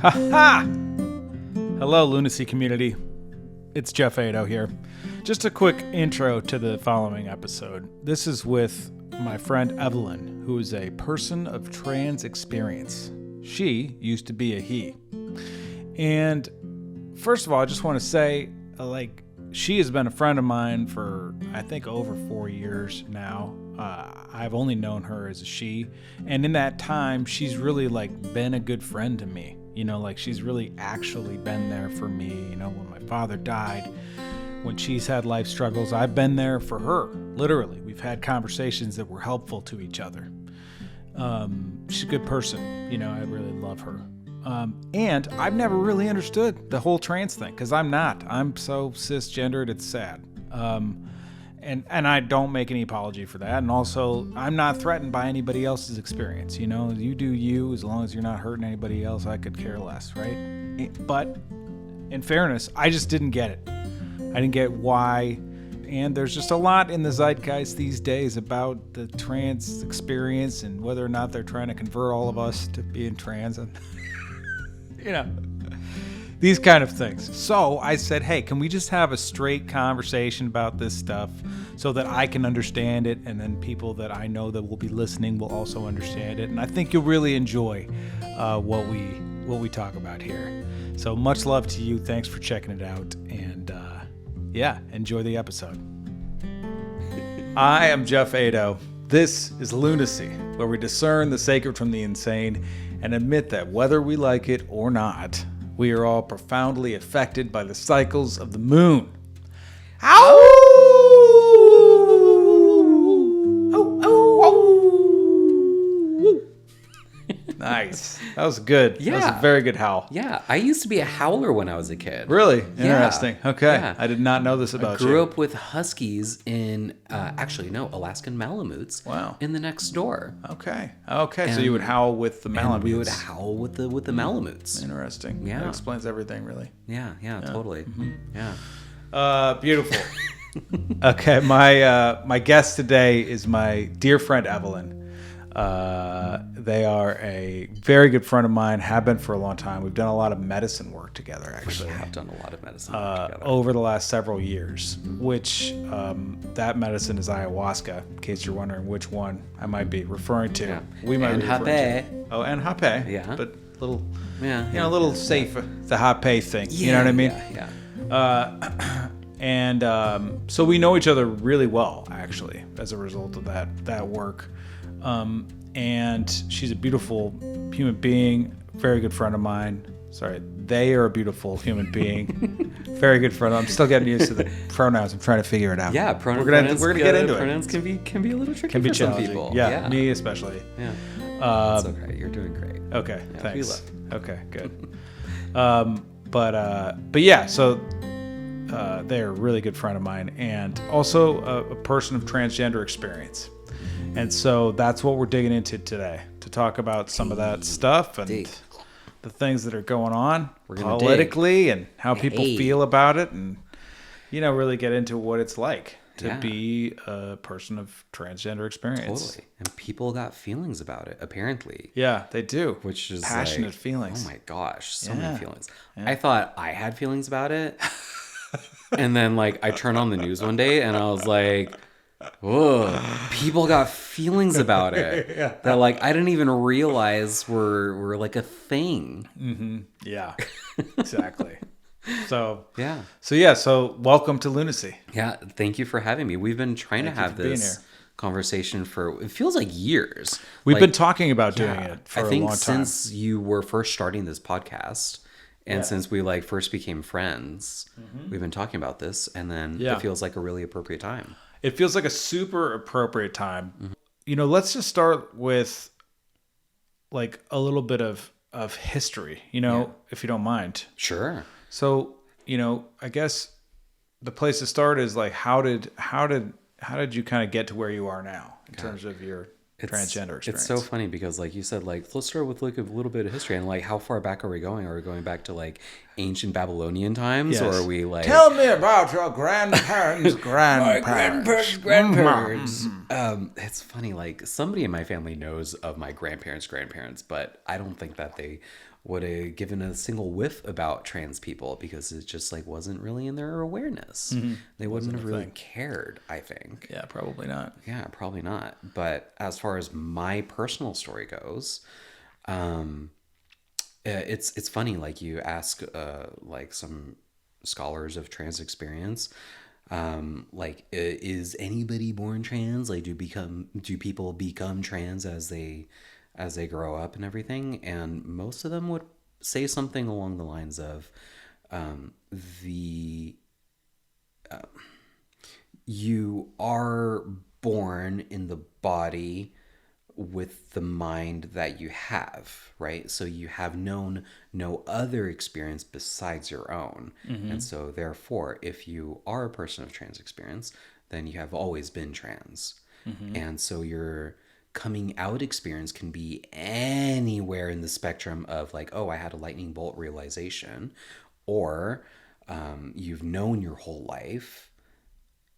Ha ha! Hello, LUNACY community. It's Jeff Ado here. Just a quick intro to the following episode. This is with my friend Evalyn, who is a person of trans experience. She used to be a he. And first of all, I just want to say, she has been a friend of mine for, I think, over 4 years now. I've only known her as a she. And in that time, she's really, been a good friend to me. She's really actually been there for me. When my father died, when she's had life struggles, I've been there for her. Literally, we've had conversations that were helpful to each other. She's a good person. I really love her. And I've never really understood the whole trans thing because I'm not. I'm so cisgendered, it's sad. And I don't make any apology for that. And also, I'm not threatened by anybody else's experience. You do you, as long as you're not hurting anybody else, I could care less, right? But in fairness, I just didn't get it. I didn't get why. And there's just a lot in the zeitgeist these days about the trans experience and whether or not they're trying to convert all of us to being trans. And these kind of things. So I said, hey, can we just have a straight conversation about this stuff so that I can understand it, and then people that I know that will be listening will also understand it. And I think you'll really enjoy what we talk about here. So much love to you. Thanks for checking it out. And enjoy the episode. I am Jeff Ado. This is Lunacy, where we discern the sacred from the insane and admit that whether we like it or not, we are all profoundly affected by the cycles of the moon. Ow! Nice. That was good. Yeah. That was a very good howl. Yeah, I used to be a howler when I was a kid. Really? Interesting. Yeah. Okay. Yeah. I did not know this about you. I grew up with huskies in, Alaskan Malamutes. Wow. In the next door. Okay. So you would howl with the Malamutes. And we would howl with the Malamutes. Interesting. Yeah. That explains everything, really. Yeah, totally. Mm-hmm. Yeah. Beautiful. Okay, my guest today is my dear friend Evalyn. They are a very good friend of mine, have been for a long time. We've done a lot of medicine work together, actually. We have done a lot of medicine work together. Over the last several years, which that medicine is ayahuasca, in case you're wondering which one I might be referring to. Yeah. We might be referring to. Oh, and hape. Yeah. But little, a little safer, the hape thing. You know what I mean? Yeah. And so we know each other really well, actually, as a result of that work. And she's a beautiful human being, very good friend of mine. Sorry, they are a beautiful human being, very good friend. I'm still getting used to the pronouns. I'm trying to figure it out. Yeah, we're gonna get into it. Pronouns can be a little tricky can be for some challenging. people. Yeah, me especially. Yeah, that's okay. You're doing great. Okay, yeah, thanks. Okay, good. But yeah, so they're a really good friend of mine, and also a person of transgender experience. And so that's what we're digging into today, to talk about some of that stuff and the things that are going on politically and how people feel about it, and really get into what it's like to be a person of transgender experience. Totally. And people got feelings about it, apparently. Yeah, they do. Which is passionate feelings. Oh my gosh, so many feelings. Yeah. I thought I had feelings about it. And then I turned on the news one day and I was like, whoa, people got feelings about it that I didn't even realize were a thing. Mm-hmm. Yeah, exactly. So welcome to Lunacy. Yeah, thank you for having me. We've been trying to have this conversation for, it feels like years. We've been talking about doing it for a long time. I think since you were first starting this podcast. And since we first became friends, we've been talking about this, and then it feels like a really appropriate time. It feels like a super appropriate time. Mm-hmm. Let's just start with a little bit of history, if you don't mind. Sure. So, I guess the place to start is how did you kind of get to where you are now in terms of your transgender experience? It's so funny because you said, let's start with a little bit of history, and how far back are we going? Are we going back to ancient Babylonian times? Yes. Or are we tell me about your grandparents' grandparents. grandparents. It's funny, somebody in my family knows of my grandparents, but I don't think that they would have given a single whiff about trans people because it just like wasn't really in their awareness. They wouldn't have really cared, I think. Yeah, probably not. Yeah, probably not. But as far as my personal story goes, it's funny. Like you ask like some scholars of trans experience, like is anybody born trans? Like do people become trans as they grow up and everything? And most of them would say something along the lines of you are born in the body with the mind that you have, right? So you have known no other experience besides your own. And so therefore, if you are a person of trans experience, then you have always been trans. And so your coming out experience can be anywhere in the spectrum of like, oh, I had a lightning bolt realization, or you've known your whole life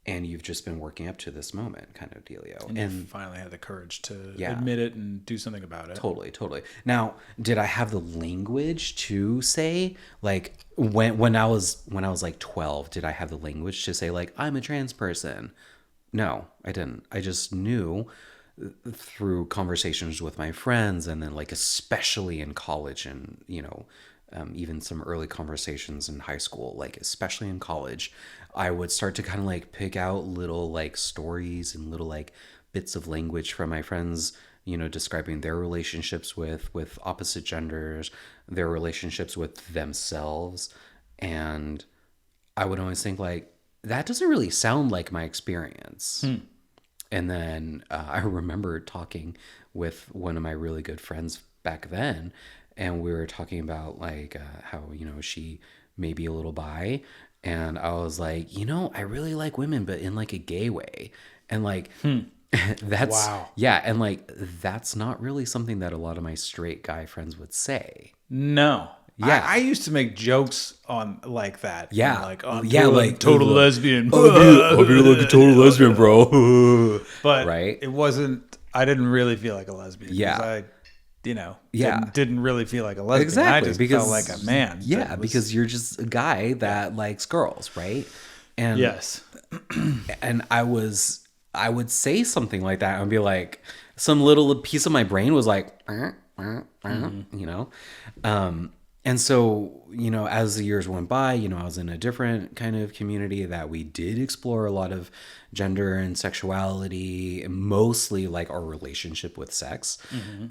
and you've just been working up to this moment, kind of dealio. And you finally had the courage to admit it and do something about it. Totally. Now, did I have the language to say, like, when I was like 12, did I have the language to say like I'm a trans person? No, I didn't. I just knew through conversations with my friends, and then like especially in college, and even some early conversations in high school, like especially in college, I would start to kind of like pick out little like stories and little like bits of language from my friends, describing their relationships with opposite genders, their relationships with themselves. And I would always think like, that doesn't really sound like my experience. And then I remember talking with one of my really good friends back then, and we were talking about like how, she may be a little bi. And I was like, I really like women, but in like a gay way. And like, that's, wow. Yeah. And like, that's not really something that a lot of my straight guy friends would say. No. Yeah. I used to make jokes on like that. Yeah. Like, like total lesbian. I'll be like a total lesbian, bro. But right? It wasn't, I didn't really feel like a lesbian. Yeah. I, Yeah. didn't really feel like a lesbian. Exactly. I just because, felt like a man. Yeah. Because you're just a guy that likes girls, right? And yes. And I would say something like that and be like, some little piece of my brain was like, and so, as the years went by, I was in a different kind of community that we did explore a lot of gender and sexuality, and mostly like our relationship with sex.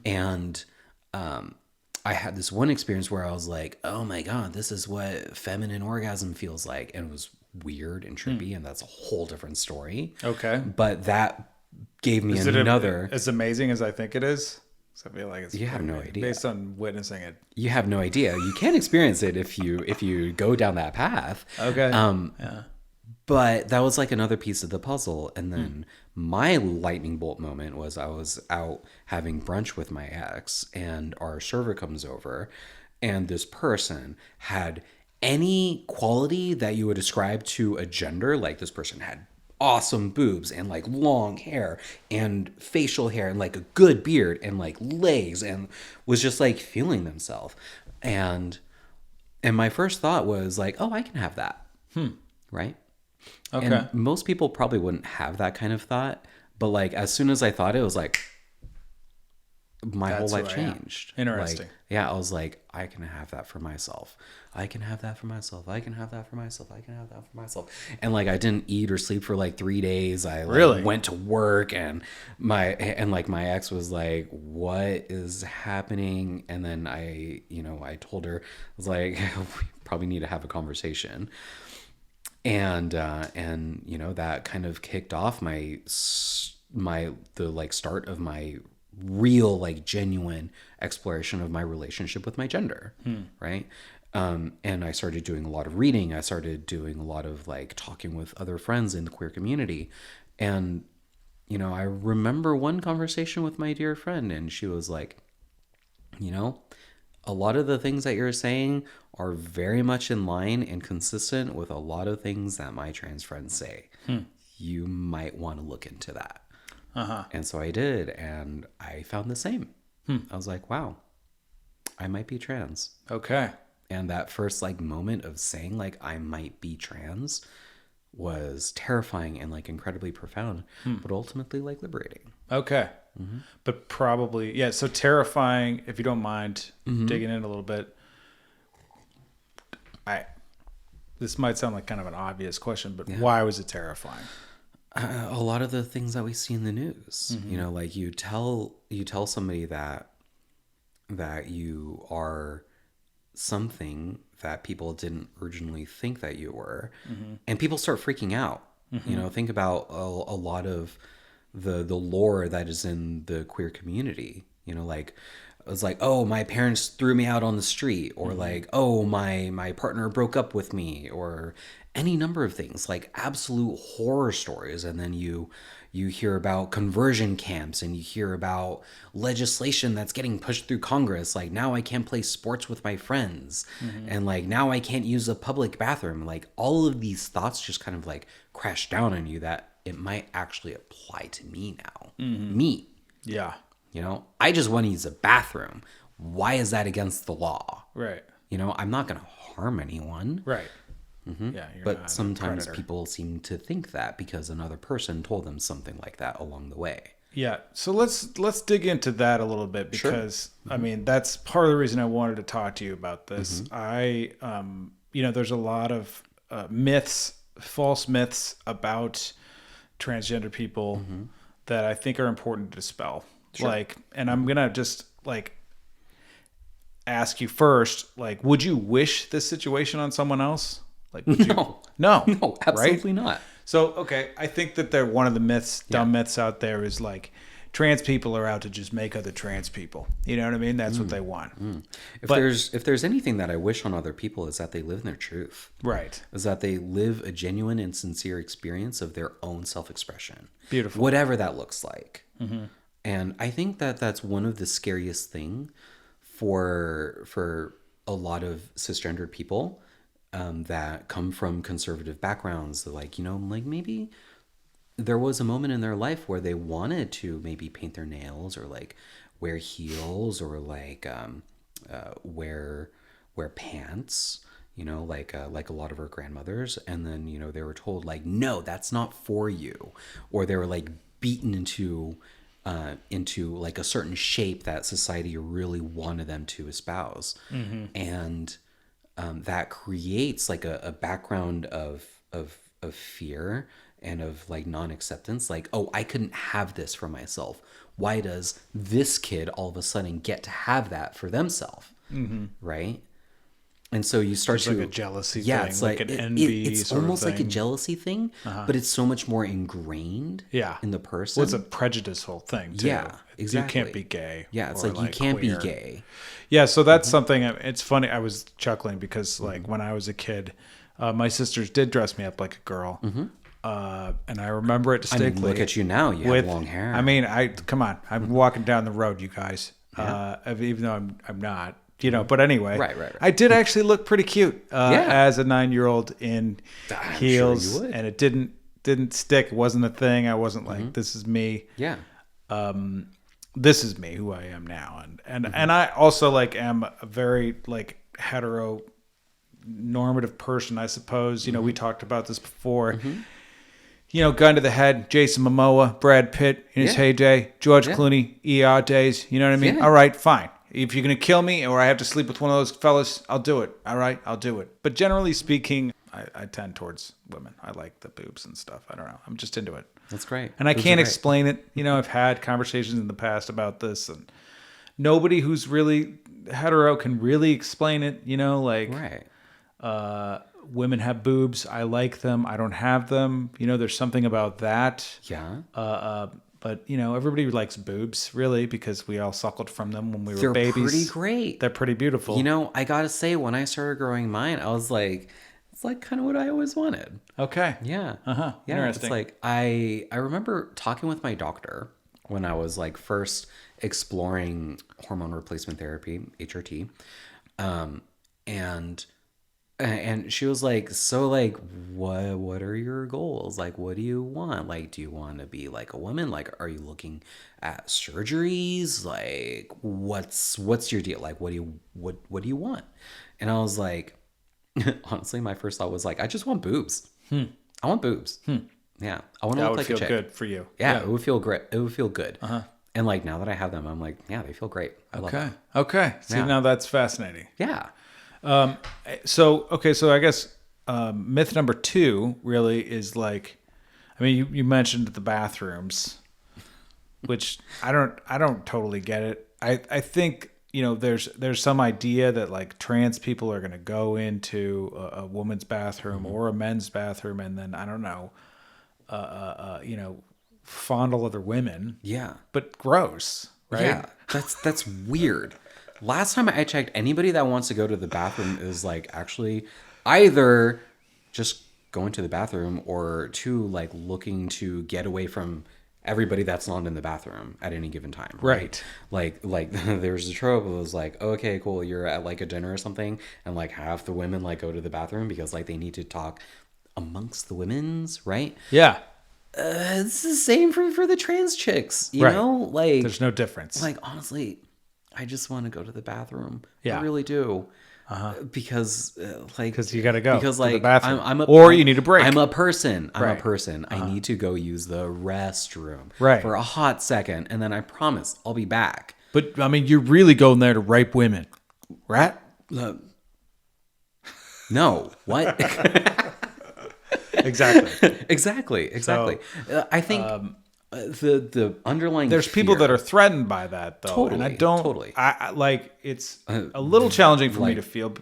And I had this one experience where I was like, oh my God, this is what feminine orgasm feels like. And it was weird and trippy, and that's a whole different story. Okay. But that gave me Is another... it as amazing as I think it is? I feel like it's... You have no idea. Based on witnessing it. You have no idea. You can't experience it if you go down that path. Okay. Yeah. But that was like another piece of the puzzle. And then my lightning bolt moment was I was out having brunch with my ex, and our server comes over, and this person had any quality that you would ascribe to a gender. Like this person had awesome boobs and like long hair and facial hair and like a good beard and like legs, and was just like feeling themselves. And my first thought was like, oh, I can have that. Right. Okay. And most people probably wouldn't have that kind of thought, but like as soon as I thought it was like my whole life changed. Interesting. Like, yeah, I was like, I can have that for myself. I can have that for myself. I can have that for myself. I can have that for myself. And like I didn't eat or sleep for like 3 days. I like, really went to work, and my ex was like, what is happening? And then I told her, I was like, we probably need to have a conversation. And that kind of kicked off the like start of my real like genuine exploration of my relationship with my gender. Right. And I started doing a lot of reading. I started doing a lot of like talking with other friends in the queer community. And, I remember one conversation with my dear friend, and she was like, a lot of the things that you're saying are very much in line and consistent with a lot of things that my trans friends say. You might want to look into that. And so I did, and I found the same. I was like, wow, I might be trans. Okay. And that first like moment of saying like I might be trans was terrifying and like incredibly profound, but ultimately like liberating. Okay. But probably, yeah. So terrifying, if you don't mind digging in a little bit. This might sound like kind of an obvious question, but why was it terrifying? A lot of the things that we see in the news, you know, like you tell somebody that you are something that people didn't originally think that you were, and people start freaking out. You know, think about a lot of the lore that is in the queer community. You know, like it was like, oh, my parents threw me out on the street, or like, oh, my partner broke up with me, or any number of things, like absolute horror stories. And then you hear about conversion camps, and you hear about legislation that's getting pushed through Congress. Like, now I can't play sports with my friends, and like now I can't use a public bathroom. Like, all of these thoughts just kind of like crash down on you that it might actually apply to me now. Me. Yeah. You know, I just want to use a bathroom. Why is that against the law? Right. You know, I'm not going to harm anyone. Right. Yeah. But sometimes people seem to think that because another person told them something like that along the way. Yeah. So let's dig into that a little bit, because I mean, that's part of the reason I wanted to talk to you about this. I you know, there's a lot of false myths about transgender people that I think are important to dispel. Like, and I'm going to just like ask you first, like, would you wish this situation on someone else? Like, would you? No, absolutely not. So, okay. I think that they're one of the myths, dumb myths out there is like trans people are out to just make other trans people. You know what I mean? That's what they want. If there's anything that I wish on other people, is that they live in their truth. Right. Is that they live a genuine and sincere experience of their own self-expression. Beautiful. Whatever that looks like. And I think that that's one of the scariest thing for a lot of cisgendered people that come from conservative backgrounds. Like, you know, like maybe there was a moment in their life where they wanted to maybe paint their nails, or like wear heels, or like wear pants, you know, like a lot of our grandmothers. And then, you know, they were told like, no, that's not for you. Or they were like beaten into like a certain shape that society really wanted them to espouse. And that creates like a background of fear and of like non-acceptance. Like, oh, I couldn't have this for myself. Why does this kid all of a sudden get to have that for themselves? Right? And so you start to, like a jealousy thing, it's like an envy. It's almost like a jealousy thing, but it's so much more ingrained in the person. Well, it's a prejudicial thing too. Yeah, exactly. You can't be gay. Yeah, it's like you can't queer. be gay. Yeah, so that's something. It's funny. I was chuckling because like when I was a kid, my sisters did dress me up like a girl, and I remember it distinctly. I mean, look at you now. You have long hair. I mean, come on. I'm walking down the road, you guys. Even though I'm not. You know, but anyway, right. I did actually look pretty cute as a 9-year-old in heels, sure you would. And it didn't stick. It wasn't a thing. I wasn't like, this is me. Yeah. This is me, who I am now, and I also like am a very like hetero normative person, I suppose. You know, we talked about this before. You know, gun to the head, Jason Momoa, Brad Pitt in his heyday, George Clooney, ER days. You know what I mean? All right, fine. If you're going to kill me or I have to sleep with one of those fellas, I'll do it. All right, I'll do it. But generally speaking, I tend towards women. I like the boobs and stuff. I don't know. I'm just into it. That's great. And I can't explain it. You know, I've had conversations in the past about this, and nobody who's really hetero can really explain it. You know, like women have boobs. I like them. I don't have them. You know, there's something about that. Yeah. But, you know, everybody likes boobs, really, because we all suckled from them when we were babies. They're pretty great. They're pretty beautiful. You know, I got to say, when I started growing mine, I was like, it's like kind of what I always wanted. Okay. Yeah. Yeah, interesting. It's like, I remember talking with my doctor when I was like first exploring hormone replacement therapy, HRT. And And she was like, so like, what are your goals? Like, what do you want? Like, do you want to be like a woman? Like, are you looking at surgeries? Like, what's your deal? Like, what do you want? And I was like, honestly, my first thought was like, I just want boobs. I want boobs. Yeah, I want to That look would like feel a chick. good for you. Yeah, it would feel great. It would feel good. And like now that I have them, I'm like, yeah, they feel great. I love them. Okay. See, Yeah. now that's fascinating. Yeah. So I guess myth number 2 really is like, I mean, you mentioned the bathrooms, which I don't totally get it. I think, you know, there's some idea that like trans people are going to go into a woman's bathroom or a men's bathroom and then, I don't know, you know, fondle other women. Yeah. But gross, right? Yeah. That's weird. Last time I checked, anybody that wants to go to the bathroom is like actually either just going to the bathroom or like looking to get away from everybody that's not in the bathroom at any given time. Right. Like there's a trope. It was like, okay, cool. You're at like a dinner or something, and like half the women like go to the bathroom because like they need to talk amongst the women's, right? Yeah. It's the same for the trans chicks, you Right. know? Like There's no difference. like honestly, I just want to go to the bathroom. Yeah. I really do. Because like Because you got to go because to like the bathroom. or you need a break. I'm a person. Right. I need to go use the restroom Right. for a hot second, and then I promise I'll be back. But I mean, you're really going there to rape women, right? No, what? Exactly. exactly. I think the underlying There's people fear- that are threatened by that, though, and I Totally, don't. totally. I like it's a little challenging for me to feel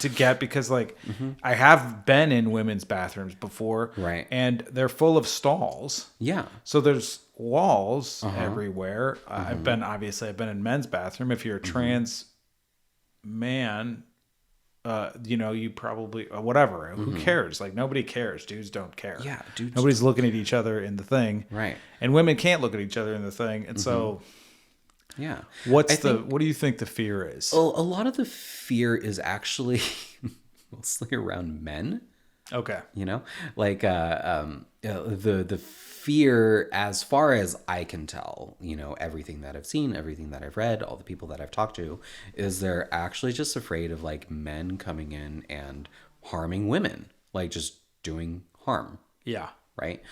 to get because like I have been in women's bathrooms before, Right. And they're full of stalls. yeah. So there's walls everywhere. I've been in men's bathroom. If you're a trans man, you know, you probably whatever. Who cares? Like nobody cares. Dudes don't care. Yeah, dudes Nobody's looking at each other in the thing. Right. And women can't look at each other in the thing. And so, Yeah. what do you think the fear is? A lot of the fear is actually mostly around men. Okay. You know, like the fear, as far as I can tell, you know, everything that I've seen, everything that I've read, all the people that I've talked to, is they're actually just afraid of like men coming in and harming women, like just doing harm. Yeah. Right.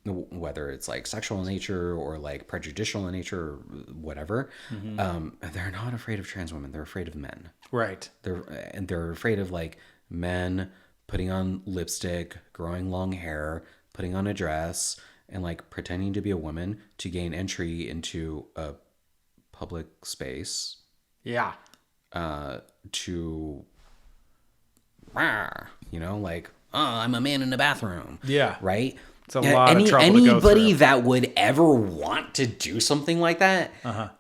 Whether it's like sexual in nature or like prejudicial in nature or whatever. They're not afraid of trans women. They're afraid of men. Right. They're afraid of like men putting on lipstick, growing long hair, putting on a dress, and like pretending to be a woman to gain entry into a public space. Yeah. To, you know, like, oh, I'm a man in the bathroom. Yeah. Right? It's a lot of trouble to go anybody through. that would ever want to do something like that,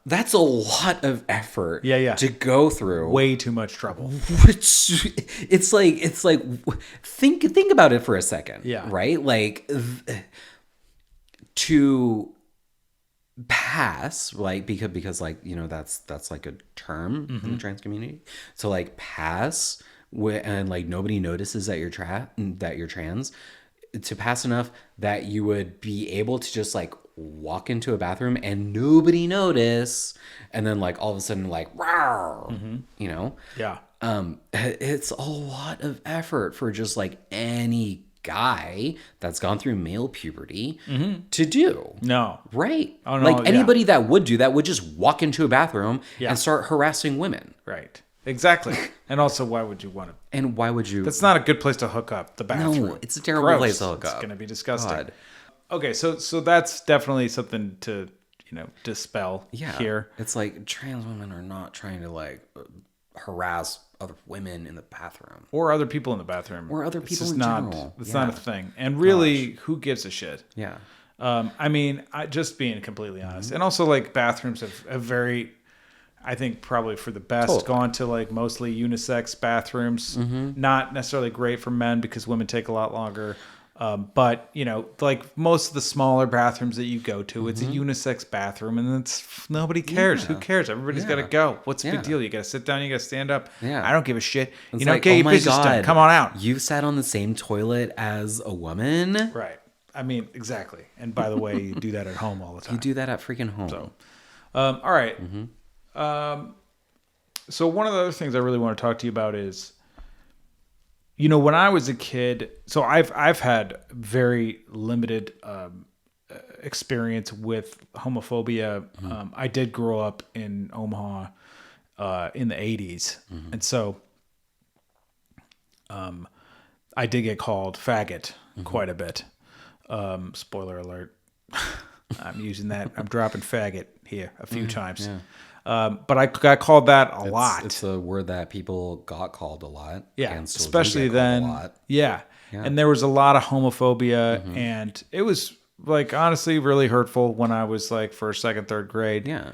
that's a lot of effort to go through. Way too much trouble. It's like think about it for a second. Yeah. Right? Like to pass, like because like, you know, that's like a term in the trans community. So like pass and like nobody notices that you're trans, to pass enough that you would be able to just like walk into a bathroom and nobody notice, and then like all of a sudden like you know, Yeah. it's a lot of effort for just like any guy that's gone through male puberty to do. No. Right. Oh, no, like anybody that would do that would just walk into a bathroom and start harassing women. Right. Exactly. And also, why would you want to? And why would you? That's not a good place to hook up, the bathroom. No, it's a terrible Gross. place to hook up. It's going to be disgusting. God. Okay, so that's definitely something to, you know, dispel here. It's like trans women are not trying to like harass other women in the bathroom. Or other people in the bathroom. Or other people in not, general. It's not a thing. And really, who gives a shit? Yeah. I mean, just being completely honest. And also, like, bathrooms have very, I think probably for the best, gone to, like, mostly unisex bathrooms. Not necessarily great for men because women take a lot longer. But, you know, like most of the smaller bathrooms that you go to, it's a unisex bathroom, and nobody cares. Who cares? Everybody's got to go. What's the big deal? You got to sit down, you got to stand up. Yeah. I don't give a shit. It's you know, like, get oh your my business God, done. Come on out. You've sat on the same toilet as a woman? Right. I mean, exactly. And by the way, you do that at home all the time. You do that at freaking home. So, all right. So one of the other things I really want to talk to you about is, you know, when I was a kid, so I've had very limited experience with homophobia. I did grow up in Omaha in the 80s. And so I did get called faggot quite a bit. Spoiler alert. I'm using that. I'm dropping faggot here a few times. Yeah. But I got called that a lot. It's a word that people got called a lot. Yeah, and still do especially get called then. a lot. Yeah. And there was a lot of homophobia, and it was like honestly really hurtful when I was like first, second, third grade. Yeah.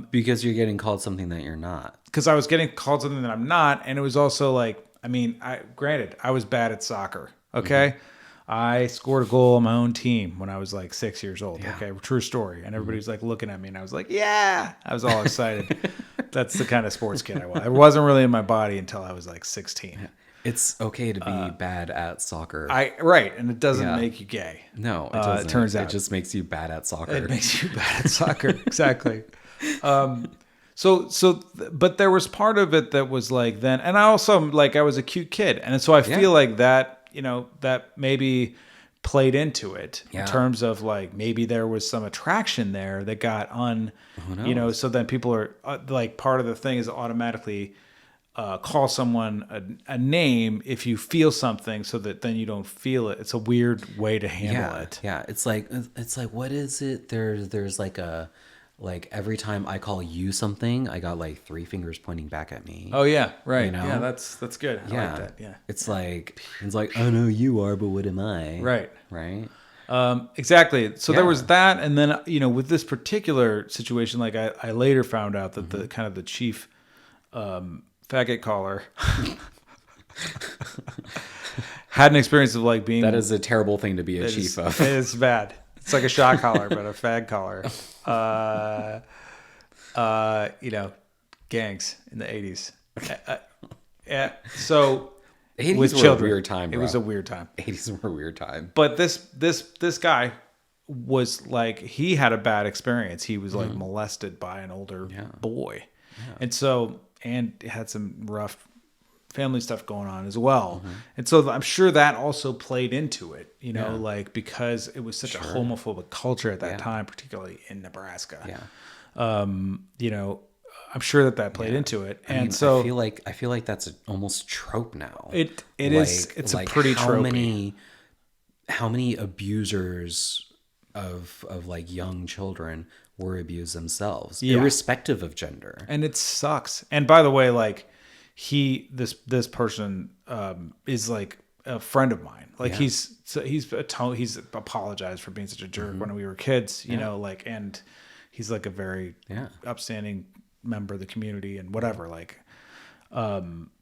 Because you're getting called something that you're not. Because I was getting called something that I'm not, and it was also like, I mean, granted, I was bad at soccer. Okay. I scored a goal on my own team when I was like 6 years old. Yeah. Okay, true story. And everybody was like looking at me, and I was like, "Yeah!" I was all excited. That's the kind of sports kid I was. I wasn't really in my body until I was like 16. It's okay to be bad at soccer. Right, and it doesn't make you gay. No, it doesn't. It turns out it just makes you bad at soccer. It makes you bad at soccer. Exactly. But there was part of it that was like then, and I also like I was a cute kid, and so I feel like that. You know, that maybe played into it in terms of like maybe there was some attraction there that got you know, so then people are like part of the thing is automatically call someone a name if you feel something so that then you don't feel it. It's a weird way to handle it. Yeah. It's like, what is it? There's like every time I call you something, I got like 3 fingers pointing back at me. Oh yeah, right. You know? Yeah, that's good. I like that. Yeah. It's like I know you are, but what am I? Right. Right. Exactly. So there was that, and then you know, with this particular situation, like I later found out that the kind of the chief faggot caller had an experience of like being. That is a terrible thing to be a chief of. It's bad. It's like a shot collar, but a fag collar. You know, gangs in the 80s. So 80s with were children, a weird time. Bro. It was a weird time. 80s were a weird time. But this guy was like, he had a bad experience. He was like molested by an older boy, and so had some rough family stuff going on as well. And so I'm sure that also played into it, you know, like because it was such a homophobic culture at that time, particularly in Nebraska. You know, I'm sure that played into it. And I mean, so I feel like that's almost trope now. It's a pretty tropey. How many abusers of like young children were abused themselves, irrespective of gender. And it sucks. And by the way, like this person is like a friend of mine. Like he's apologized for being such a jerk when we were kids, you know, like, and he's like a very upstanding member of the community and whatever, like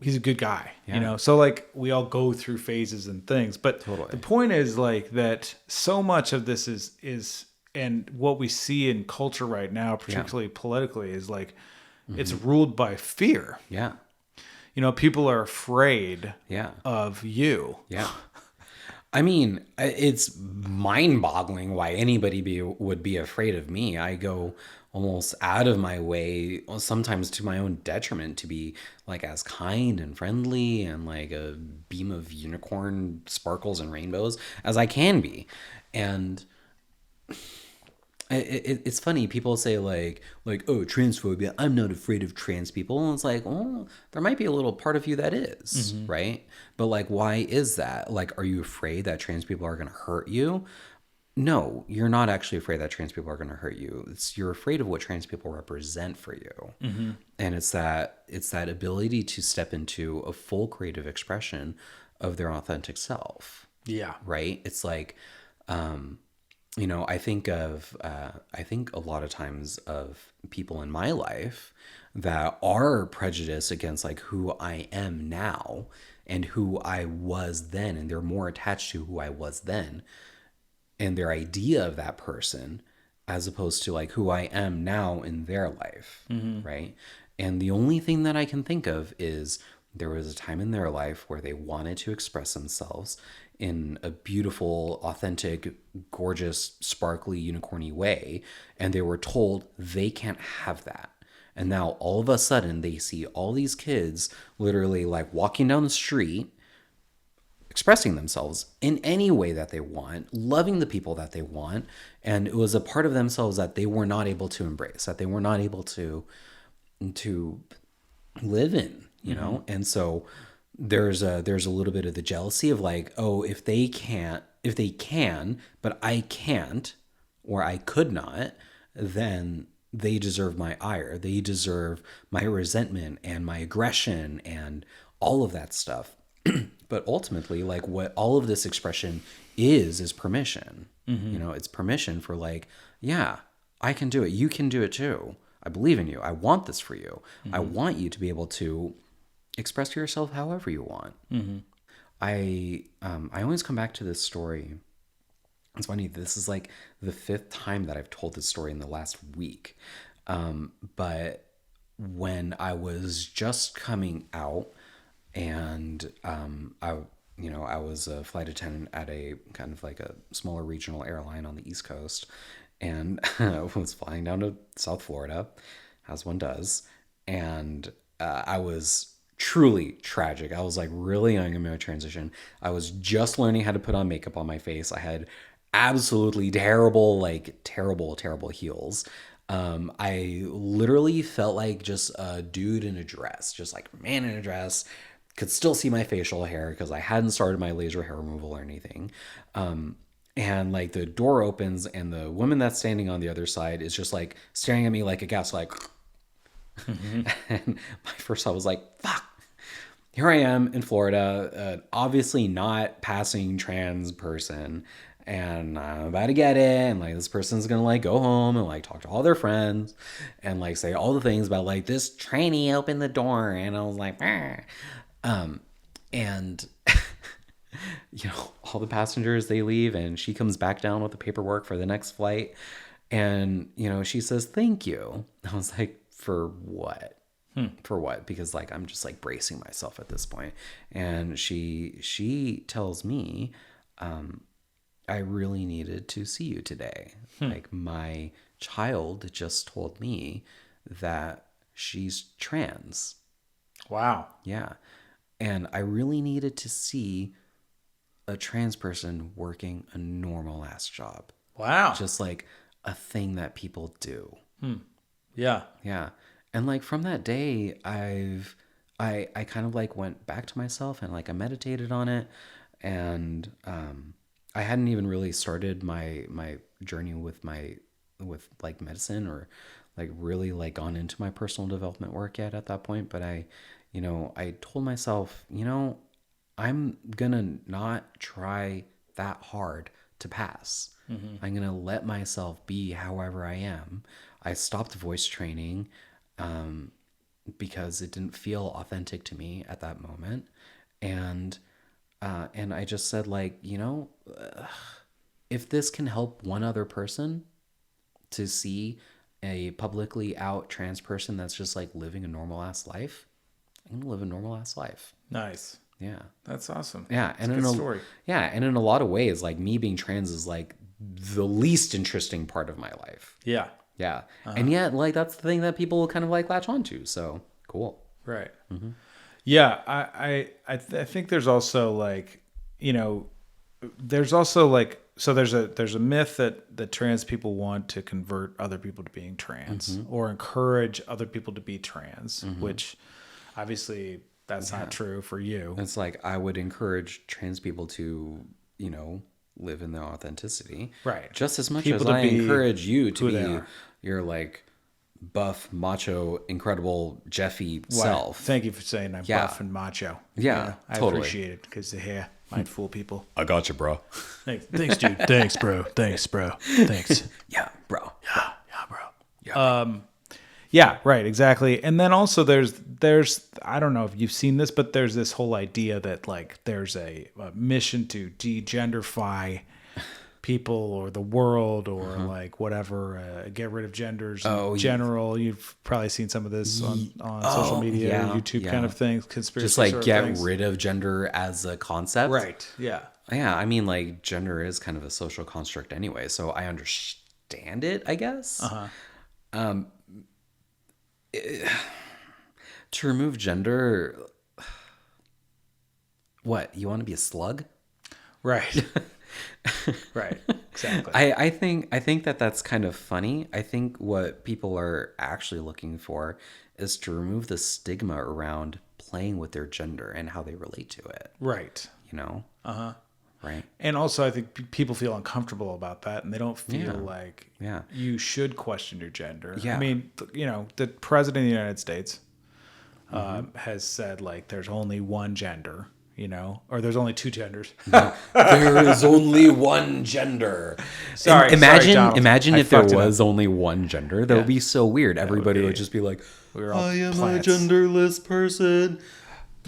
he's a good guy, you know? So like we all go through phases and things, but the point is like that so much of this is and what we see in culture right now, particularly politically, is like it's ruled by fear. Yeah. You know, people are afraid of you. Yeah. I mean, it's mind-boggling why anybody would be afraid of me. I go almost out of my way, sometimes to my own detriment, to be like as kind and friendly and like a beam of unicorn sparkles and rainbows as I can be. And it's funny, people say like oh, transphobia, I'm not afraid of trans people, and it's like, well, there might be a little part of you that is, right? But like, why is that? Like, are you afraid that trans people are going to hurt you? No, you're not actually afraid that trans people are going to hurt you. You're afraid of what trans people represent for you. And it's that ability to step into a full creative expression of their authentic self. Yeah. Right? It's like, you know, I think a lot of times of people in my life that are prejudiced against like who I am now and who I was then, and they're more attached to who I was then and their idea of that person as opposed to like who I am now in their life, right? And the only thing that I can think of is there was a time in their life where they wanted to express themselves in a beautiful, authentic, gorgeous, sparkly, unicorny way, and they were told they can't have that. And now all of a sudden they see all these kids literally like walking down the street, expressing themselves in any way that they want, loving the people that they want. And it was a part of themselves that they were not able to embrace, that they were not able to live in, you know? And so there's a little bit of the jealousy of like, oh, if they can, but I can't, or I could not, then they deserve my ire. They deserve my resentment and my aggression and all of that stuff. But ultimately, like what all of this expression is permission. You know, it's permission for like, yeah, I can do it. You can do it too. I believe in you. I want this for you. I want you to be able to express yourself however you want. I always come back to this story. It's funny. This is like the 5th time that I've told this story in the last week. But when I was just coming out, and I was a flight attendant at a kind of like a smaller regional airline on the East Coast, and I was flying down to South Florida, as one does, and I was truly tragic. I was like really young in my transition. I was just learning how to put on makeup on my face. I had absolutely terrible heels. I literally felt like just a dude in a dress, just like a man in a dress. Could still see my facial hair because I hadn't started my laser hair removal or anything. And like the door opens and the woman that's standing on the other side is just like staring at me like a gas, like, and my first thought was like, fuck, here I am in Florida, obviously not passing trans person. And I'm about to get it. And like, this person's going to like go home and like talk to all their friends and like say all the things about like this trainee opened the door. And I was like, and all the passengers, they leave and she comes back down with the paperwork for the next flight. And, she says, thank you. I was like, for what? For what? Because like, I'm just like bracing myself at this point. And she tells me, I really needed to see you today. Like my child just told me that she's trans. Wow. Yeah. And I really needed to see a trans person working a normal ass job. Wow. Just like a thing that people do. Yeah. Yeah. And like from that day, I kind of like went back to myself and like I meditated on it. And I hadn't even really started my journey with like medicine or like really like gone into my personal development work yet at that point. But I told myself, I'm gonna not try that hard to pass. I'm gonna let myself be however I am. I stopped voice training because it didn't feel authentic to me at that moment. And I just said like, if this can help one other person to see a publicly out trans person that's just like living a normal ass life, I'm gonna live a normal ass life. Nice. Yeah. That's awesome. Yeah. That's a good story. Yeah. And in a lot of ways, like me being trans is like the least interesting part of my life. Yeah. Yeah. And yet like, that's the thing that people kind of like latch onto. So cool. Right. Yeah. I think there's also like, there's also like, so there's a myth that trans people want to convert other people to being trans or encourage other people to be trans, which obviously that's not true for you. It's like, I would encourage trans people to, live in their authenticity. Right. Just as much People as to I be encourage you to who they be are. your like buff, macho, incredible Jeffy self. Thank you for saying I'm buff and macho. Yeah, I totally. appreciate it because the hair might fool people. I got you, bro. Thanks, dude. Thanks, bro. Thanks. Yeah, bro. Yeah, bro. Yeah, right, exactly. And then also there's I don't know if you've seen this, but there's this whole idea that like there's a mission to de-genderfy people or the world or like whatever, get rid of genders in general. You've probably seen some of this on social media, YouTube kind of things, conspiracy just like sort of get things. rid of gender as a concept. Right. Yeah. Yeah, I mean, like, gender is kind of a social construct anyway, so I understand it, I guess. To remove gender, what, you want to be a slug? Right. Right. Exactly. I think that that's kind of funny. I think what people are actually looking for is to remove the stigma around playing with their gender and how they relate to it. Right. You know? Right. And also, I think people feel uncomfortable about that, and they don't feel like you should question your gender. Yeah. I mean, the president of the United States has said, like, there's only one gender, or there's only two genders. There is only one gender. Sorry, imagine if there was only one gender. That would be so weird. Everybody would just be like, I am a genderless person.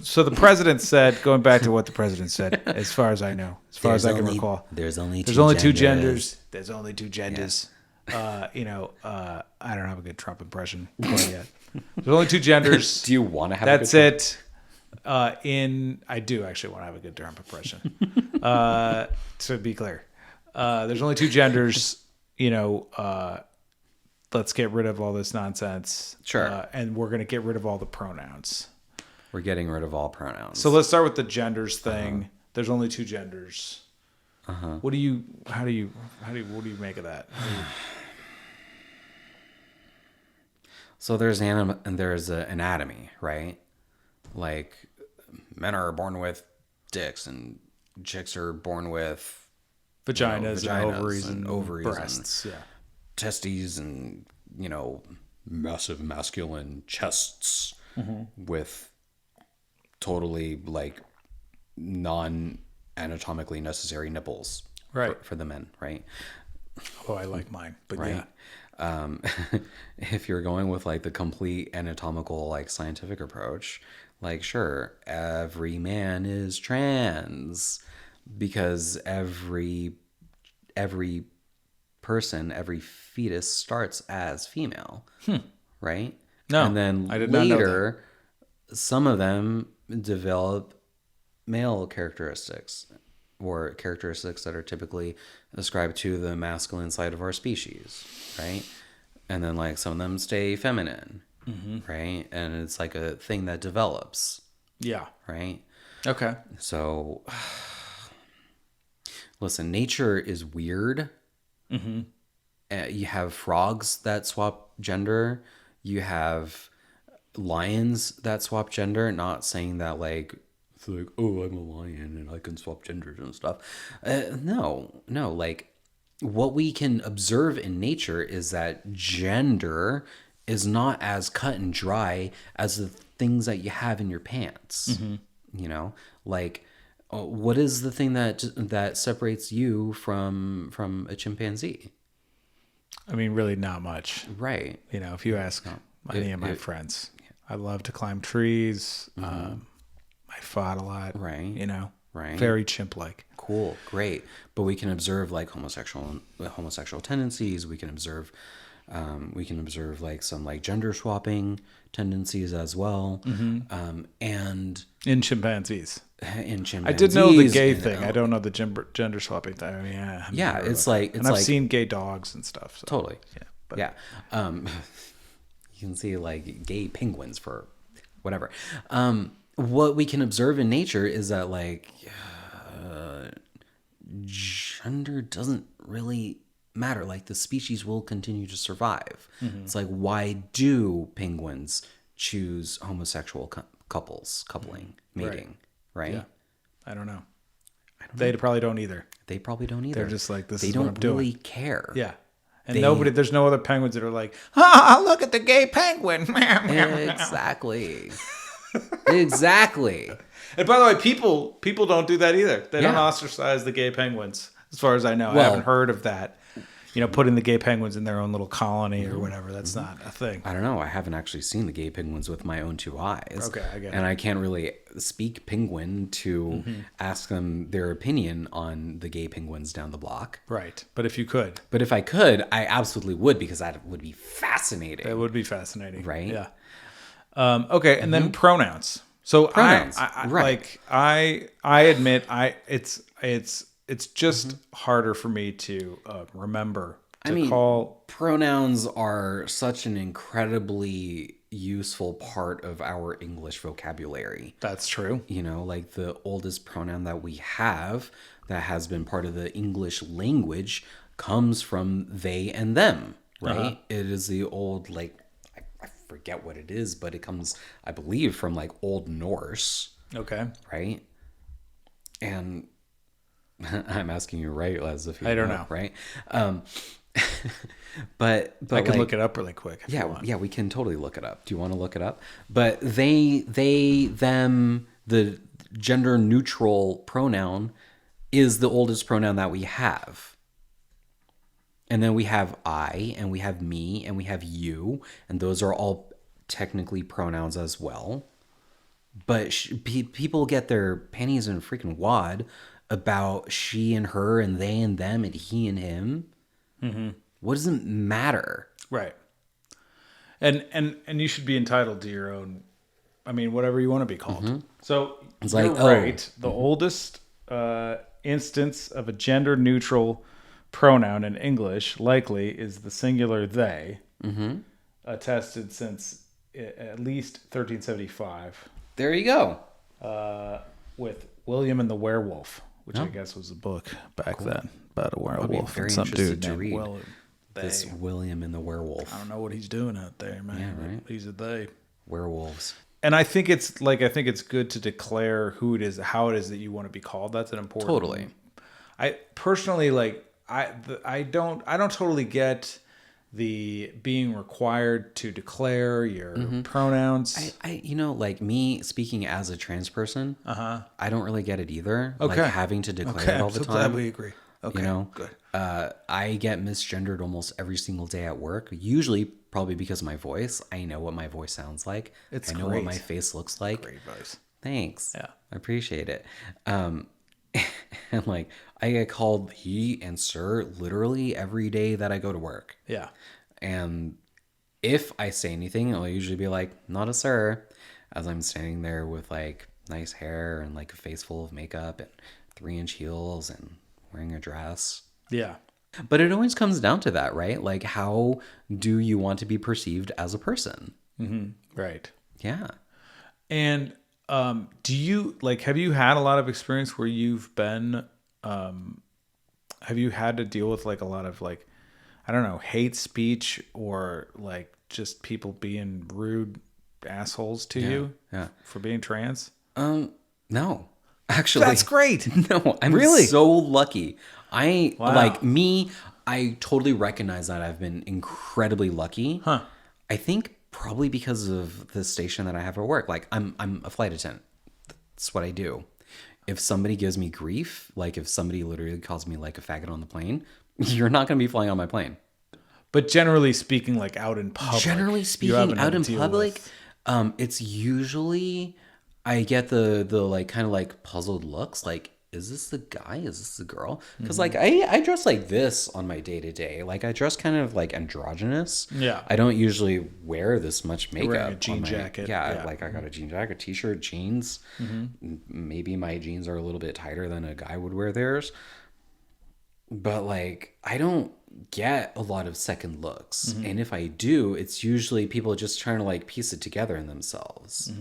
So the president said, going back to what the president said, as far as I know, as far as I can recall, there's only two genders. There's only two genders. Yeah. I don't have a good Trump impression quite yet. There's only two genders. Do you want to have? That's it. I do actually want to have a good Trump impression. To be clear, there's only two genders. Let's get rid of all this nonsense. Sure. And we're going to get rid of all the pronouns. We're getting rid of all pronouns. So let's start with the genders thing. There's only two genders. What do you make of that? So there's anatomy, right? Like men are born with dicks and chicks are born with vaginas and ovaries and breasts, testes and massive masculine chests with totally like non-anatomically necessary nipples, right, for the men, right? Oh, I like mine, but right. If you're going with like the complete anatomical, like scientific approach, like sure, every man is trans because every person, every fetus starts as female, right? No, and then I did not know later, some of them develop male characteristics or characteristics that are typically ascribed to the masculine side of our species, right? And then like some of them stay feminine, right? And it's like a thing that develops. Yeah. Right? Okay. So, listen, nature is weird. You have frogs that swap gender. You have lions that swap gender. Not saying that like, it's like, oh, I'm a lion and I can swap genders and stuff. No, like what we can observe in nature is that gender is not as cut and dry as the things that you have in your pants. Like what is the thing that separates you from a chimpanzee? I mean, really not much. Right. If you ask any of my friends, I love to climb trees. I fought a lot. Right. Right. Very chimp-like. Cool. Great. But we can observe like homosexual tendencies. We can observe like some like gender swapping tendencies as well. And in chimpanzees. I did know the gay thing. I don't know the gender swapping thing. I mean, I've seen gay dogs and stuff. So. Totally. Yeah. You can see like gay penguins for whatever. What we can observe in nature is that like gender doesn't really matter. Like the species will continue to survive. It's like, why do penguins choose homosexual coupling, mating, right? Yeah. I don't know. They probably don't either. They're just like, this they is what I'm doing. They don't really care. Yeah. And there's no other penguins that are like, look at the gay penguin. Exactly. Exactly. And by the way, people don't do that either. They don't ostracize the gay penguins, as far as I know. I haven't heard of that. putting the gay penguins in their own little colony or whatever. That's not a thing. I don't know. I haven't actually seen the gay penguins with my own 2 eyes. Okay, I get it. And I can't really speak penguin to ask them their opinion on the gay penguins down the block. Right. But if you could. But if I could, I absolutely would, because that would be fascinating. That would be fascinating. Right? Yeah. Okay, and then pronouns. So Pronouns, I admit it's just harder for me to remember to call. Pronouns are such an incredibly useful part of our English vocabulary. That's true. Like the oldest pronoun that we have that has been part of the English language comes from they and them, right? It is the old, like, I forget what it is, but it comes, I believe, from like Old Norse. Okay. Right? And I'm asking you, right, as if you I don't know. Right? But I can look it up really quick if you want. Yeah, we can totally look it up. Do you want to look it up? But they, them, the gender neutral pronoun is the oldest pronoun that we have. And then we have I, and we have me, and we have you, and those are all technically pronouns as well. But people get their panties in a freaking wad about she and her, and they and them, and he and him. Mm-hmm. What does it matter? Right. And you should be entitled to your own, whatever you want to be called. Mm-hmm. So it's you're like, right. The oldest instance of a gender neutral pronoun in English likely is the singular they, attested since at least 1375. There you go. With William and the Werewolf, which I guess was a book back then about a werewolf and some dude named William. This William and the Werewolf. I don't know what he's doing out there, man. Yeah, right. He's a they. Werewolves. And I think it's good to declare who it is, how it is that you want to be called. That's an important. Totally. I personally I don't totally get the being required to declare your pronouns. I like me speaking as a trans person, I don't really get it either. Okay. Like having to declare it all the I'm so time. glad we agree. Okay. Good. I get misgendered almost every single day at work. Usually probably because of my voice. I know what my voice sounds like. I know what my face looks like. Great voice. Thanks. Yeah. I appreciate it. And like I get called he and sir literally every day that I go to work. Yeah. And if I say anything, I'll usually be like, not a sir, as I'm standing there with like nice hair and like a face full of makeup and 3-inch heels and wearing a dress. Yeah. But it always comes down to that, right? Like, how do you want to be perceived as a person? Mm-hmm. Right. Yeah. And do you have you had a lot of experience where you've been, have you had to deal with like a lot of like, I don't know, hate speech or like just people being rude assholes to you for being trans? No, actually. That's great. No, I'm really so lucky. I totally recognize that I've been incredibly lucky. Huh. I think probably because of the station that I have at work. Like I'm a flight attendant. That's what I do. If somebody gives me grief, like if somebody literally calls me like a faggot on the plane, you're not going to be flying on my plane. But generally speaking, like out in public. Generally speaking, out in public, it's usually I get the like kind of like puzzled looks. Like, is this the guy? Is this the girl? Because like I dress like this on my day to day. Like I dress kind of like androgynous. Yeah. I don't usually wear this much makeup. Wearing a jean jacket. Yeah, like I got a jean jacket, t-shirt, jeans. Maybe my jeans are a little bit tighter than a guy would wear theirs. But like I don't get a lot of second looks. And if I do, it's usually people just trying to like piece it together in themselves.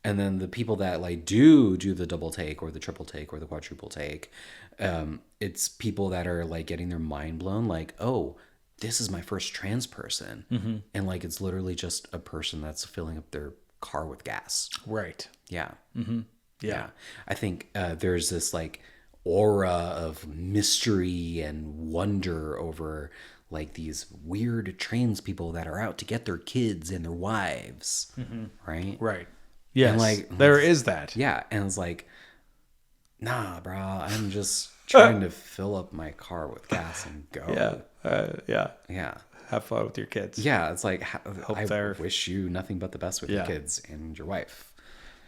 And then the people that like do the double take or the triple take or the quadruple take, it's people that are like getting their mind blown. Like, oh, this is my first trans person. And like, it's literally just a person that's filling up their car with gas. Right. Yeah. Yeah. I think there's this like aura of mystery and wonder over like these weird trans people that are out to get their kids and their wives. Right. Right. Yes, and like there is that. Yeah, and it's like, nah, bro, I'm just trying to fill up my car with gas and go. Yeah. Have fun with your kids. Yeah, it's like, I wish you nothing but the best with your kids and your wife.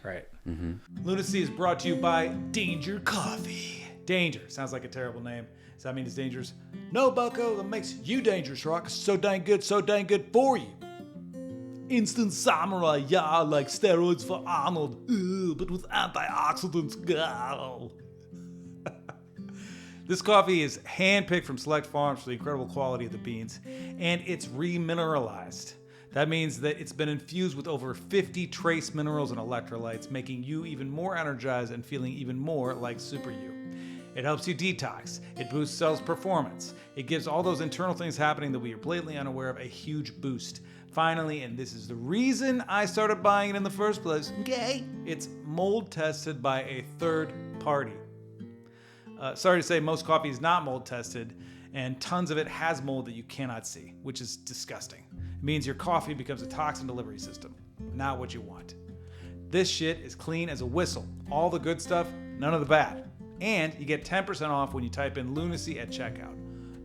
Right. Lunacy is brought to you by Danger Coffee. Danger. Sounds like a terrible name. Does that mean it's dangerous? No, bucko. That makes you dangerous, Rock. So dang good for you. Instant samurai, yeah, like steroids for Arnold. But with antioxidants, girl. This coffee is hand-picked from select farms for the incredible quality of the beans, and it's remineralized. That means that it's been infused with over 50 trace minerals and electrolytes, making you even more energized and feeling even more like Super You. It helps you detox. It boosts cells' performance. It gives all those internal things happening that we are blatantly unaware of a huge boost. Finally, and this is the reason I started buying it in the first place, okay? It's mold tested by a third party. Sorry to say, most coffee is not mold tested, and tons of it has mold that you cannot see, which is disgusting. It means your coffee becomes a toxin delivery system. Not what you want. This shit is clean as a whistle. All the good stuff, none of the bad. And you get 10% off when you type in Lunacy at checkout.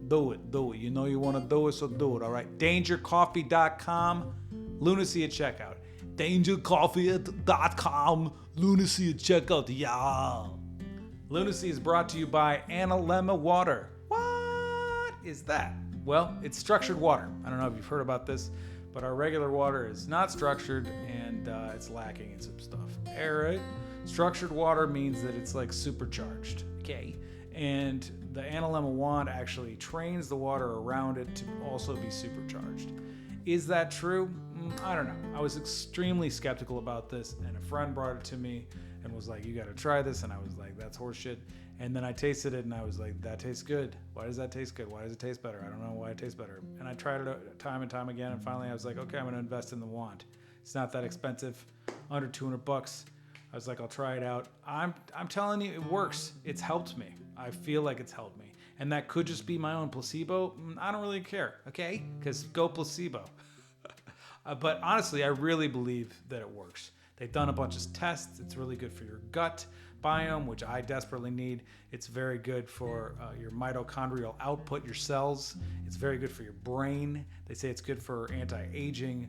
Do it. You know you want to do it, so do it, all right? DangerCoffee.com, Lunacy at checkout. DangerCoffee.com, Lunacy at checkout, yeah. Lunacy is brought to you by Analemma Water. What is that? Well, it's structured water. I don't know if you've heard about this, but our regular water is not structured and it's lacking in some stuff. All right? Structured water means that it's like supercharged. Okay? And the Analemma wand actually trains the water around it to also be supercharged. Is that true? I don't know. I was extremely skeptical about this, and a friend brought it to me and was like, you got to try this. And I was like, that's horseshit. And then I tasted it and I was like, that tastes good. Why does that taste good? Why does it taste better? I don't know why it tastes better. And I tried it time and time again. And finally I was like, okay, I'm going to invest in the wand. It's not that expensive, under $200. I was like, I'll try it out. I'm telling you, it works. It's helped me. I feel like it's helped me. And that could just be my own placebo. I don't really care, okay? Because go placebo. But honestly, I really believe that it works. They've done a bunch of tests. It's really good for your gut biome, which I desperately need. It's very good for your mitochondrial output, your cells. It's very good for your brain. They say it's good for anti-aging.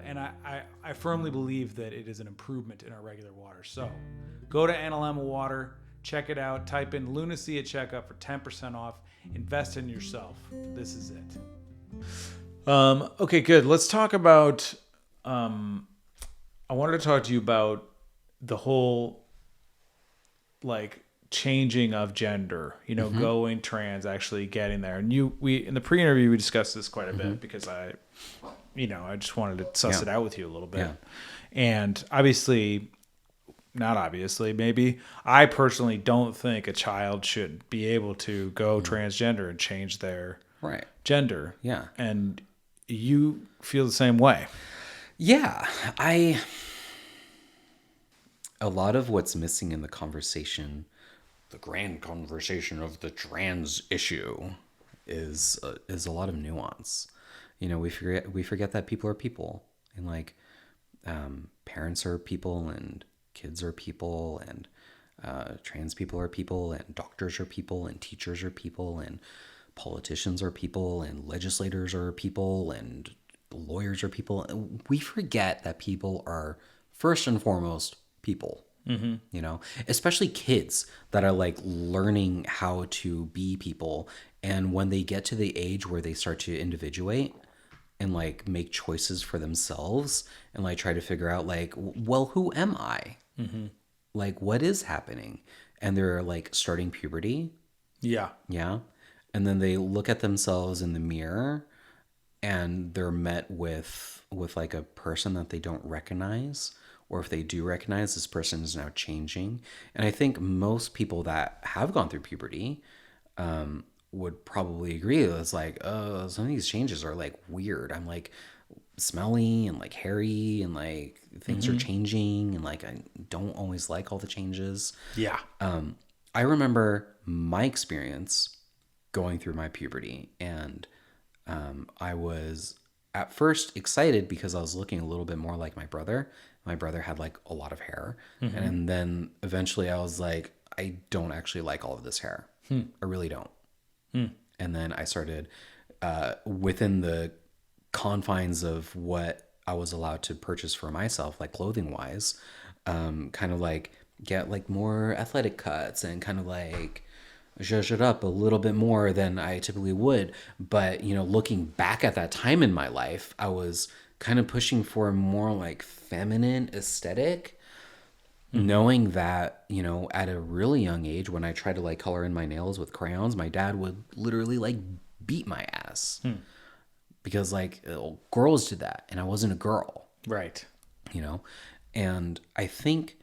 And I firmly believe that it is an improvement in our regular water. So go to Analemma Water, check it out, type in Lunacy at checkout for 10% off. Invest in yourself. This is it. Okay, good. Let's talk about... I wanted to talk to you about the whole changing of gender, going trans, actually getting there. And we in the pre-interview, we discussed this quite a bit because I just wanted to suss it out with you a little bit. Yeah. And maybe I personally don't think a child should be able to go transgender and change their gender. Yeah. And you feel the same way. Yeah, a lot of what's missing in the conversation, the grand conversation of the trans issue, is a lot of nuance. We forget that people are people, and parents are people, and kids are people, and trans people are people, and doctors are people, and teachers are people, and politicians are people, and legislators are people, and lawyers are people. We forget that people are first and foremost people. Especially kids that are learning how to be people, and when they get to the age where they start to individuate and make choices for themselves and try to figure out well, who am I? What is happening? And they're starting puberty. Yeah And then they look at themselves in the mirror and they're met with a person that they don't recognize, or if they do recognize, this person is now changing. And I think most people that have gone through puberty would probably agree. It's some of these changes are weird. I'm smelly and hairy, and things are changing, and I don't always like all the changes. Yeah. I remember my experience going through my puberty, and I was at first excited because I was looking a little bit more like my brother. My brother had a lot of hair. And then eventually I was I don't actually like all of this hair. I really don't. And then I started within the confines of what I was allowed to purchase for myself, like clothing wise, kind of like get like more athletic cuts and kind of like zhuzh it up a little bit more than I typically would. But, you know, looking back at that time in my life, I was kind of pushing for a more like feminine aesthetic, knowing that, you know, at a really young age, when I tried to like color in my nails with crayons, my dad would literally like beat my ass because like girls did that and I wasn't a girl. Right. You know? And I think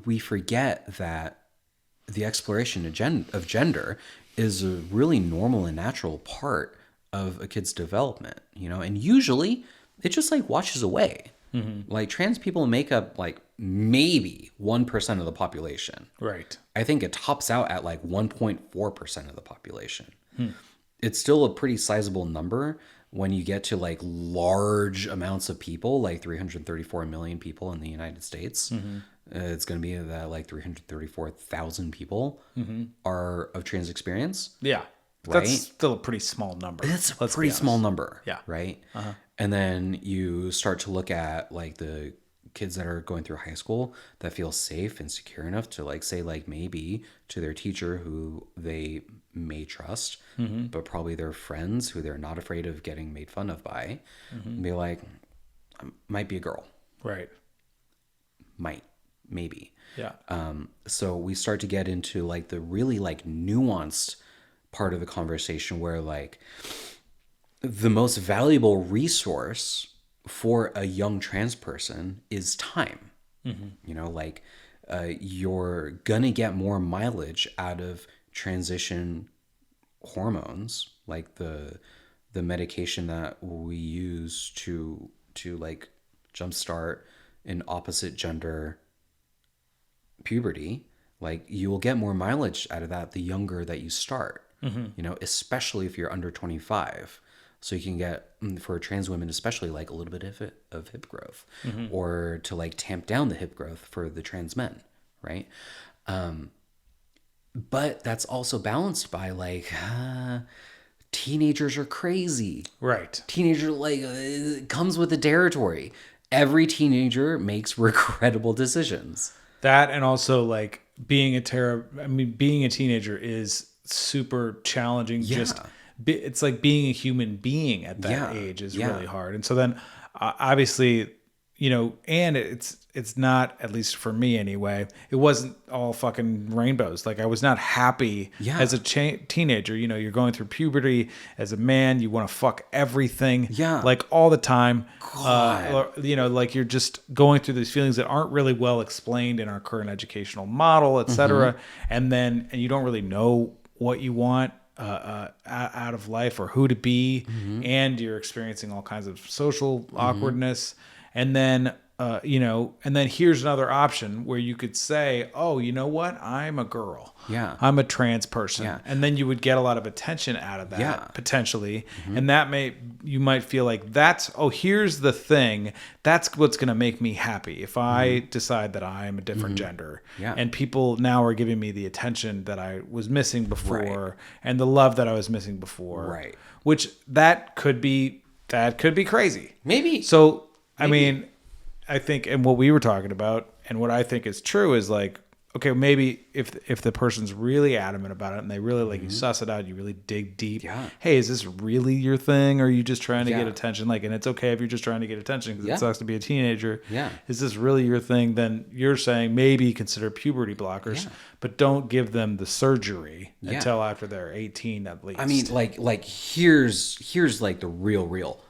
we forget that the exploration of gender is a really normal and natural part of a kid's development, you know? And usually it just like washes away. Like trans people make up like maybe 1% of the population. Right. I think it tops out at like 1.4% of the population. It's still a pretty sizable number when you get to like large amounts of people, like 334 million people in the United States. It's going to be that like 334,000 people are of trans experience. Yeah. Right? That's still a pretty small number. It's a pretty small number. Yeah. Right. And then you start to look at like the kids that are going through high school that feel safe and secure enough to like say like maybe to their teacher who they may trust, but probably their friends who they're not afraid of getting made fun of by, and be like, might be a girl. Right. Maybe. Yeah. So we start to get into like the really like nuanced part of the conversation where like the most valuable resource for a young trans person is time. You know, like you're gonna get more mileage out of transition hormones, like the medication that we use to like jumpstart an opposite gender puberty. Like you will get more mileage out of that the younger that you start. You know, especially if you're under 25. So you can get, for trans women especially, like a little bit of hip growth, or to like tamp down the hip growth for the trans men, right? But that's also balanced by like, teenagers are crazy. Right. Teenager, like, it comes with the territory. Every teenager makes regrettable decisions. That, and also like being a teenager is super challenging. Yeah. It's like being a human being at that age is really hard. And so then obviously, you know, and it's not, at least for me anyway, it wasn't all fucking rainbows. Like I was not happy as a teenager. You know, you're going through puberty as a man, you want to fuck everything like all the time. You know, like you're just going through these feelings that aren't really well explained in our current educational model, etc. And you don't really know what you want out of life or who to be, and you're experiencing all kinds of social awkwardness, and then you know, and then here's another option where you could say, oh, you know what, I'm a girl, I'm a trans person, and then you would get a lot of attention out of that potentially, and you might feel like here's the thing, that's what's going to make me happy if I decide that I'm a different gender, and people now are giving me the attention that I was missing before, and the love that I was missing before, which that could be crazy, maybe. So I mean, I think, and what we were talking about, and what I think is true is like, okay, maybe if the person's really adamant about it and they really like you suss it out, you really dig deep. Hey, is this really your thing? Or are you just trying to get attention? Like, and it's okay if you're just trying to get attention because it sucks to be a teenager. Is this really your thing? Then you're saying maybe consider puberty blockers, but don't give them the surgery until after they're 18 at least. I mean, like here's like the real.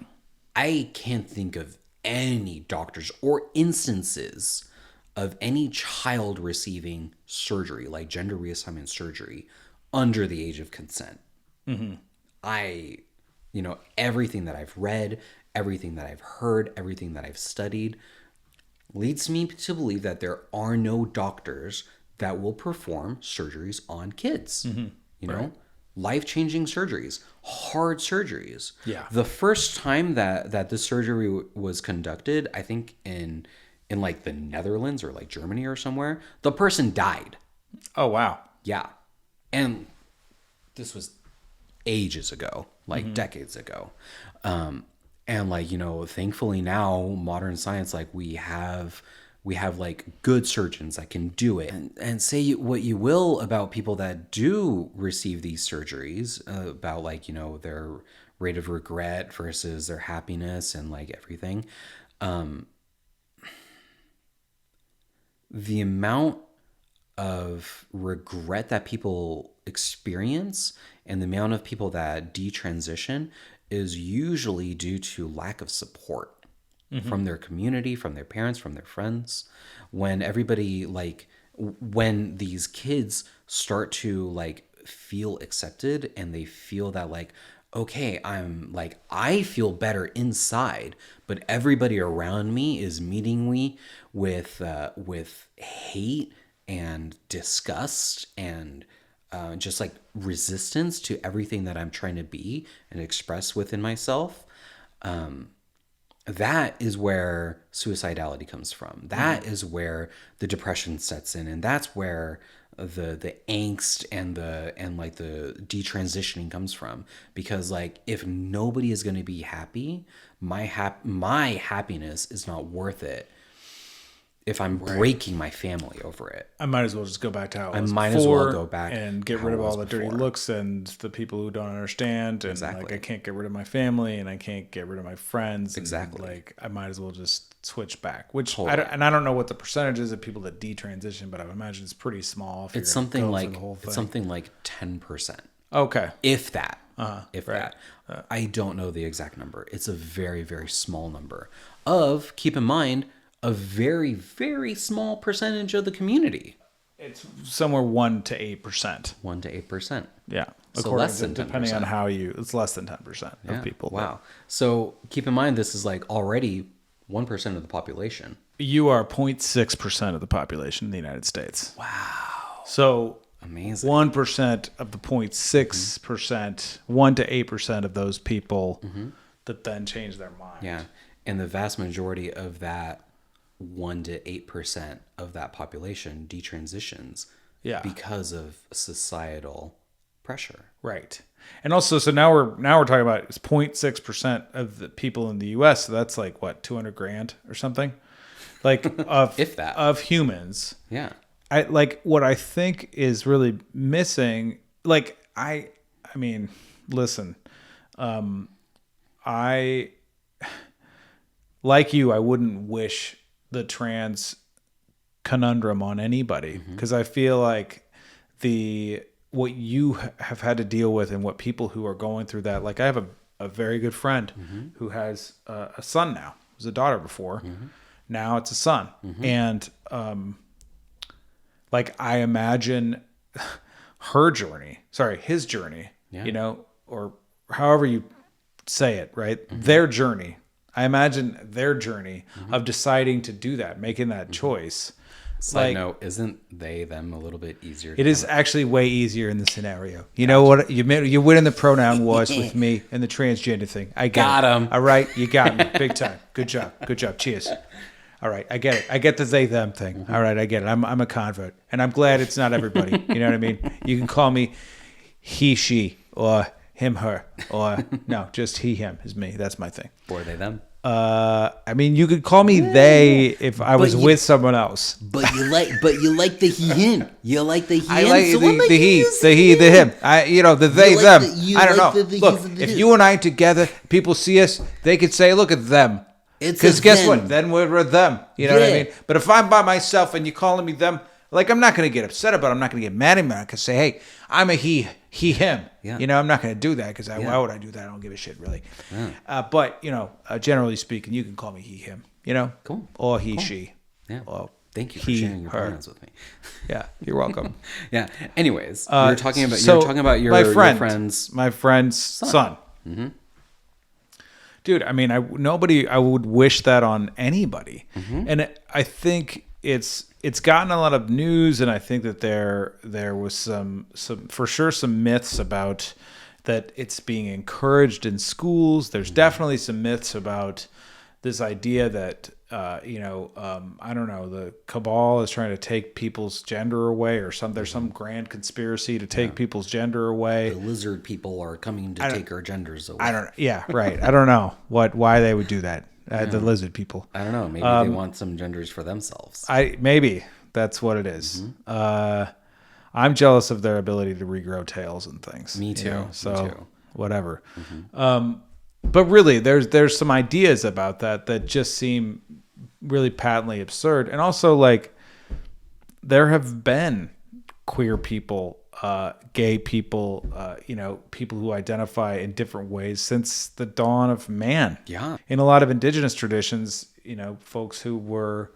I can't think of any doctors or instances of any child receiving surgery, like gender reassignment surgery, under the age of consent. You know, everything that I've read, everything that I've heard, everything that I've studied leads me to believe that there are no doctors that will perform surgeries on kids. You know, life-changing surgeries, hard surgeries. The first time that this surgery was conducted, I think in like the Netherlands or like Germany or somewhere, the person died. Oh, wow. Yeah. And this was ages ago, like decades ago. And like, thankfully now modern science, like we have like good surgeons that can do it. And say what you will about people that do receive these surgeries, about like, their rate of regret versus their happiness and like everything. The amount of regret that people experience and the amount of people that detransition is usually due to lack of support from their community, from their parents, from their friends. When everybody when these kids start to like feel accepted and they feel that like, okay, I feel better inside, but everybody around me is meeting me with hate and disgust and just like resistance to everything that I'm trying to be and express within myself. That is where suicidality comes from. That is where the depression sets in, and that's where the angst and the detransitioning comes from. Because like if nobody is going to be happy, my happiness is not worth it. If I'm breaking my family over it, I might as well just go back to how it was might before as well go back and get rid of all the dirty looks and the people who don't understand. And like I can't get rid of my family and I can't get rid of my friends. Exactly. And like I might as well just switch back. Which I don't know what the percentage is of people that detransition, but I imagine it's pretty small. It's something like 10%. Okay, if that. If right. that. I don't know the exact number. It's a very, very small number. Keep in mind, a very, very small percentage of the community. It's somewhere 1 to 8%. 1 to 8%. Yeah. So less than 10%. Depending on how it's less than 10% of people. Wow. So keep in mind, this is like already 1% of the population. You are 0.6% of the population in the United States. Wow. So amazing. 1% of the 0.6%, 1 to 8% of those people that then change their mind. Yeah. And the vast majority of that 1 to 8% of that population detransitions because of societal pressure. Right. And also, so now we're talking about it's 0.6% of the people in the US. So that's like what, 200 grand or something? Like of if that of humans. Yeah. I like what I think is really missing. Like I mean, listen, I like you, I wouldn't wish the trans conundrum on anybody because I feel like what you have had to deal with and what people who are going through that, like I have a very good friend who has a son now. It was a daughter before. Now it's a son. And like I imagine his journey, or however you say it, right? Their journey. I imagine their journey of deciding to do that, making that choice. Side note, isn't they, them a little bit easier? It is actually way easier in the scenario. You know what? You win in the pronoun wars with me and the transgender thing. I got him. All right? You got me. Big time. Good job. Good job. Cheers. All right. I get it. I get the they, them thing. All right. I get it. I'm a convert. And I'm glad it's not everybody. You know what I mean? You can call me he, she, or him, her, or no, just he, him is me. That's my thing. Or they, them. I mean, you could call me they if I was with someone else. But you like the he, him. You like the he, I like the he, the him. The they, them. I don't know. Look, if you and I together, people see us, they could say, look at them. Because guess what? Then we're them. You know what I mean? But if I'm by myself and you're calling me them, like I'm not going to get upset about it. I'm not going to get mad at me. I could say, hey, I'm a he, him. Yeah. I'm not going to do that because why would I do that? I don't give a shit, really. Yeah. But, generally speaking, you can call me he, him, Cool. Or he, she. Yeah. Or thank you for sharing your pronouns with me. Yeah, you're welcome. Yeah. Anyways, you're talking about your friend's my friend's son. Mm-hmm. Dude, I mean, I would wish that on anybody. Mm-hmm. And I think it's gotten a lot of news, and I think that there was some for sure some myths about that it's being encouraged in schools. There's definitely some myths about this idea that I don't know, the cabal is trying to take people's gender away, or there's some grand conspiracy to take people's gender away. The lizard people are coming to take our genders away. I don't know. Yeah, right. I don't know why they would do that. The lizard people. I don't know. Maybe they want some genders for themselves. Maybe that's what it is. I'm jealous of their ability to regrow tails and things. Me too. So Me too. whatever. But really, there's some ideas about that just seem really patently absurd. And also, like, there have been queer people, gay people, people who identify in different ways since the dawn of man. Yeah. In a lot of indigenous traditions, folks who were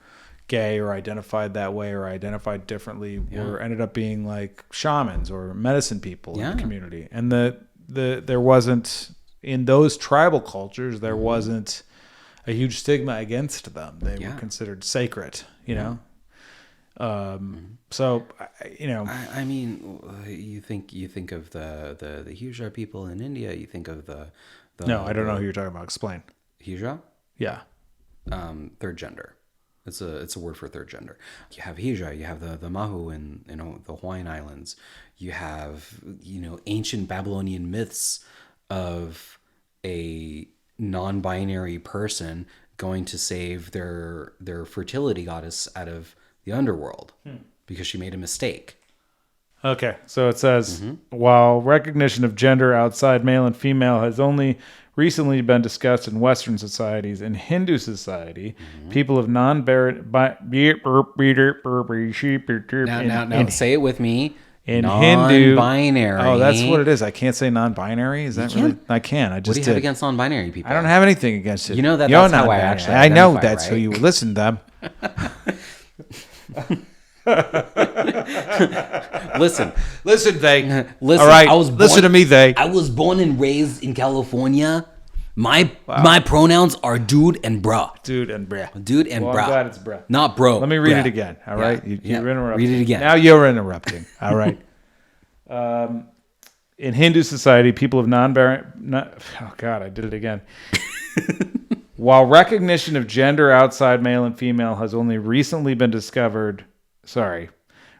gay or identified that way or identified differently ended up being like shamans or medicine people in the community. And there wasn't, in those tribal cultures, there wasn't a huge stigma against them. They were considered sacred, So, I mean, you think of the Hijra people in India. You think of the no, I don't know who you're talking about. Explain. Hijra? Yeah. Third gender. It's a word for third gender. You have Hijra, you have the Mahu in the Hawaiian Islands. You have ancient Babylonian myths of a non-binary person going to save their fertility goddess out of the underworld because she made a mistake. Okay, so it says, while recognition of gender outside male and female has only recently been discussed in Western societies, in Hindu society, people of non-binary... Now, say it with me. In Hindu... Non-binary. Oh, that's what it is. I can't say non-binary? Is that really... I can. I just What do you have against non-binary people? I don't have anything against it. You know that's how I actually I know identify, that's right? who you listen to them. Listen, they. listen. All right, listen to me, they. I was born and raised in California. My pronouns are dude and bruh. Dude and bruh. Dude and Well, bruh. I'm glad it's bruh. Not bro. Let me read bruh. it again. All right, you're interrupting. Read it again. Now you're interrupting. All right. In Hindu society, people of non-binary... oh, God, I did it again. While recognition of gender outside male and female has only recently been discovered... Sorry.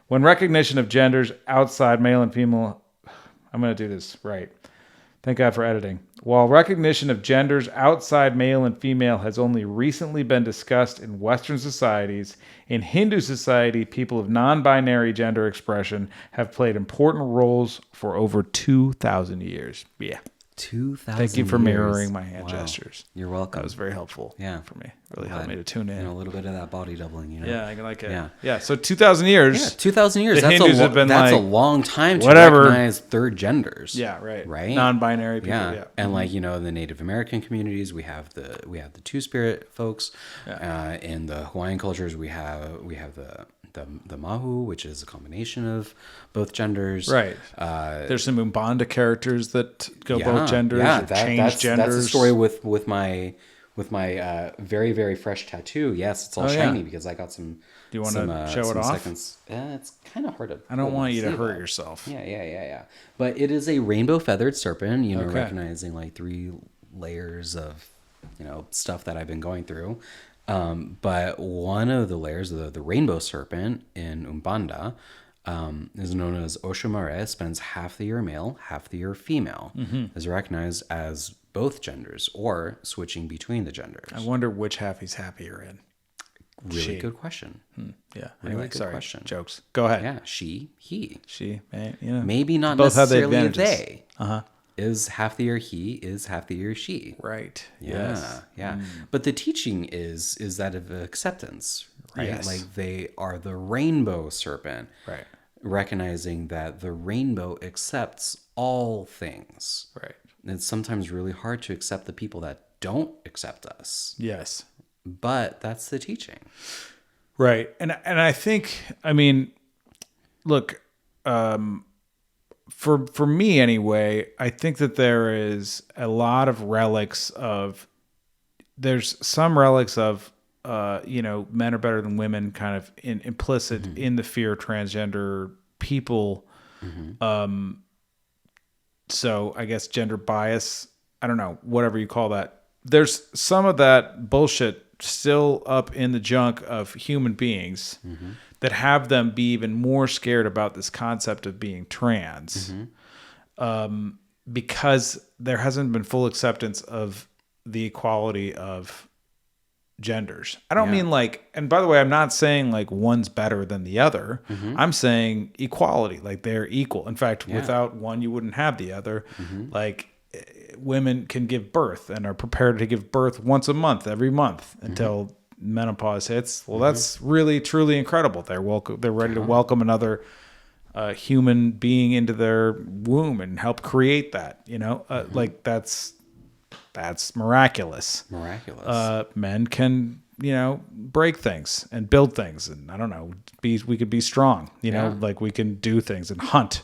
When recognition of genders outside male and female... I'm going to do this right. Thank God for editing. While recognition of genders outside male and female has only recently been discussed in Western societies, in Hindu society, people of non-binary gender expression have played important roles for over 2,000 years. Yeah. 2,000 Thank you for years. mirroring my hand Wow. gestures. You're welcome. That was very helpful for me. Really helped me to tune in. A little bit of that body doubling, Yeah, I like it. Yeah. Yeah, so 2,000 years. Yeah, 2,000 years. The Hindus have been that's like, a long time to whatever. recognize third genders. Yeah, right. Right? Non-binary people, Yeah. And like, in the Native American communities, we have the two-spirit folks. In the Hawaiian cultures, we have the Mahu, which is a combination of both genders. Right. There's some Umbanda characters that go both genders or change genders. That's the story with my very, very fresh tattoo. Yes, it's all shiny because I got some. Do you want to show it off? Seconds. It's kind of hard to. I don't want you to hurt yourself. Yeah. But it is a rainbow feathered serpent. Recognizing like 3 layers of stuff that I've been going through. But one of the layers of the rainbow serpent in Umbanda is known as Oshomare, spends half the year male, half the year female, is recognized as both genders or switching between the genders. I wonder which half he's happier in. Really good question. Yeah. Really Anyway, good sorry. question. Jokes. Go ahead. Yeah, she, he. She, man, Maybe not both have the necessarily a advantages. they. Is half the year he, is half the year she. Right. Yeah, Yes. yeah. But the teaching is that of acceptance, right? Yes. Like they are the rainbow serpent, Right. recognizing that the rainbow accepts all things. Right. And it's sometimes really hard to accept the people that don't accept us, Yes. but that's the teaching. Right. And I think, I mean, look, for me anyway, I think that there is a lot of relics of, there's some relics of, men are better than women kind of implicit in the fear of transgender people. So I guess gender bias, I don't know, whatever you call that. There's some of that bullshit still up in the junk of human beings that have them be even more scared about this concept of being trans, because there hasn't been full acceptance of the equality of genders. I don't mean like, and by the way, I'm not saying like one's better than the other. I'm saying equality, like they're equal. In fact, without one, you wouldn't have the other. Like women can give birth and are prepared to give birth once a month, every month until menopause hits. Well, that's really, truly incredible. They're ready to welcome another human being into their womb and help create that, like that's miraculous. Men can, break things and build things. And I don't know, we could be strong, like we can do things and hunt,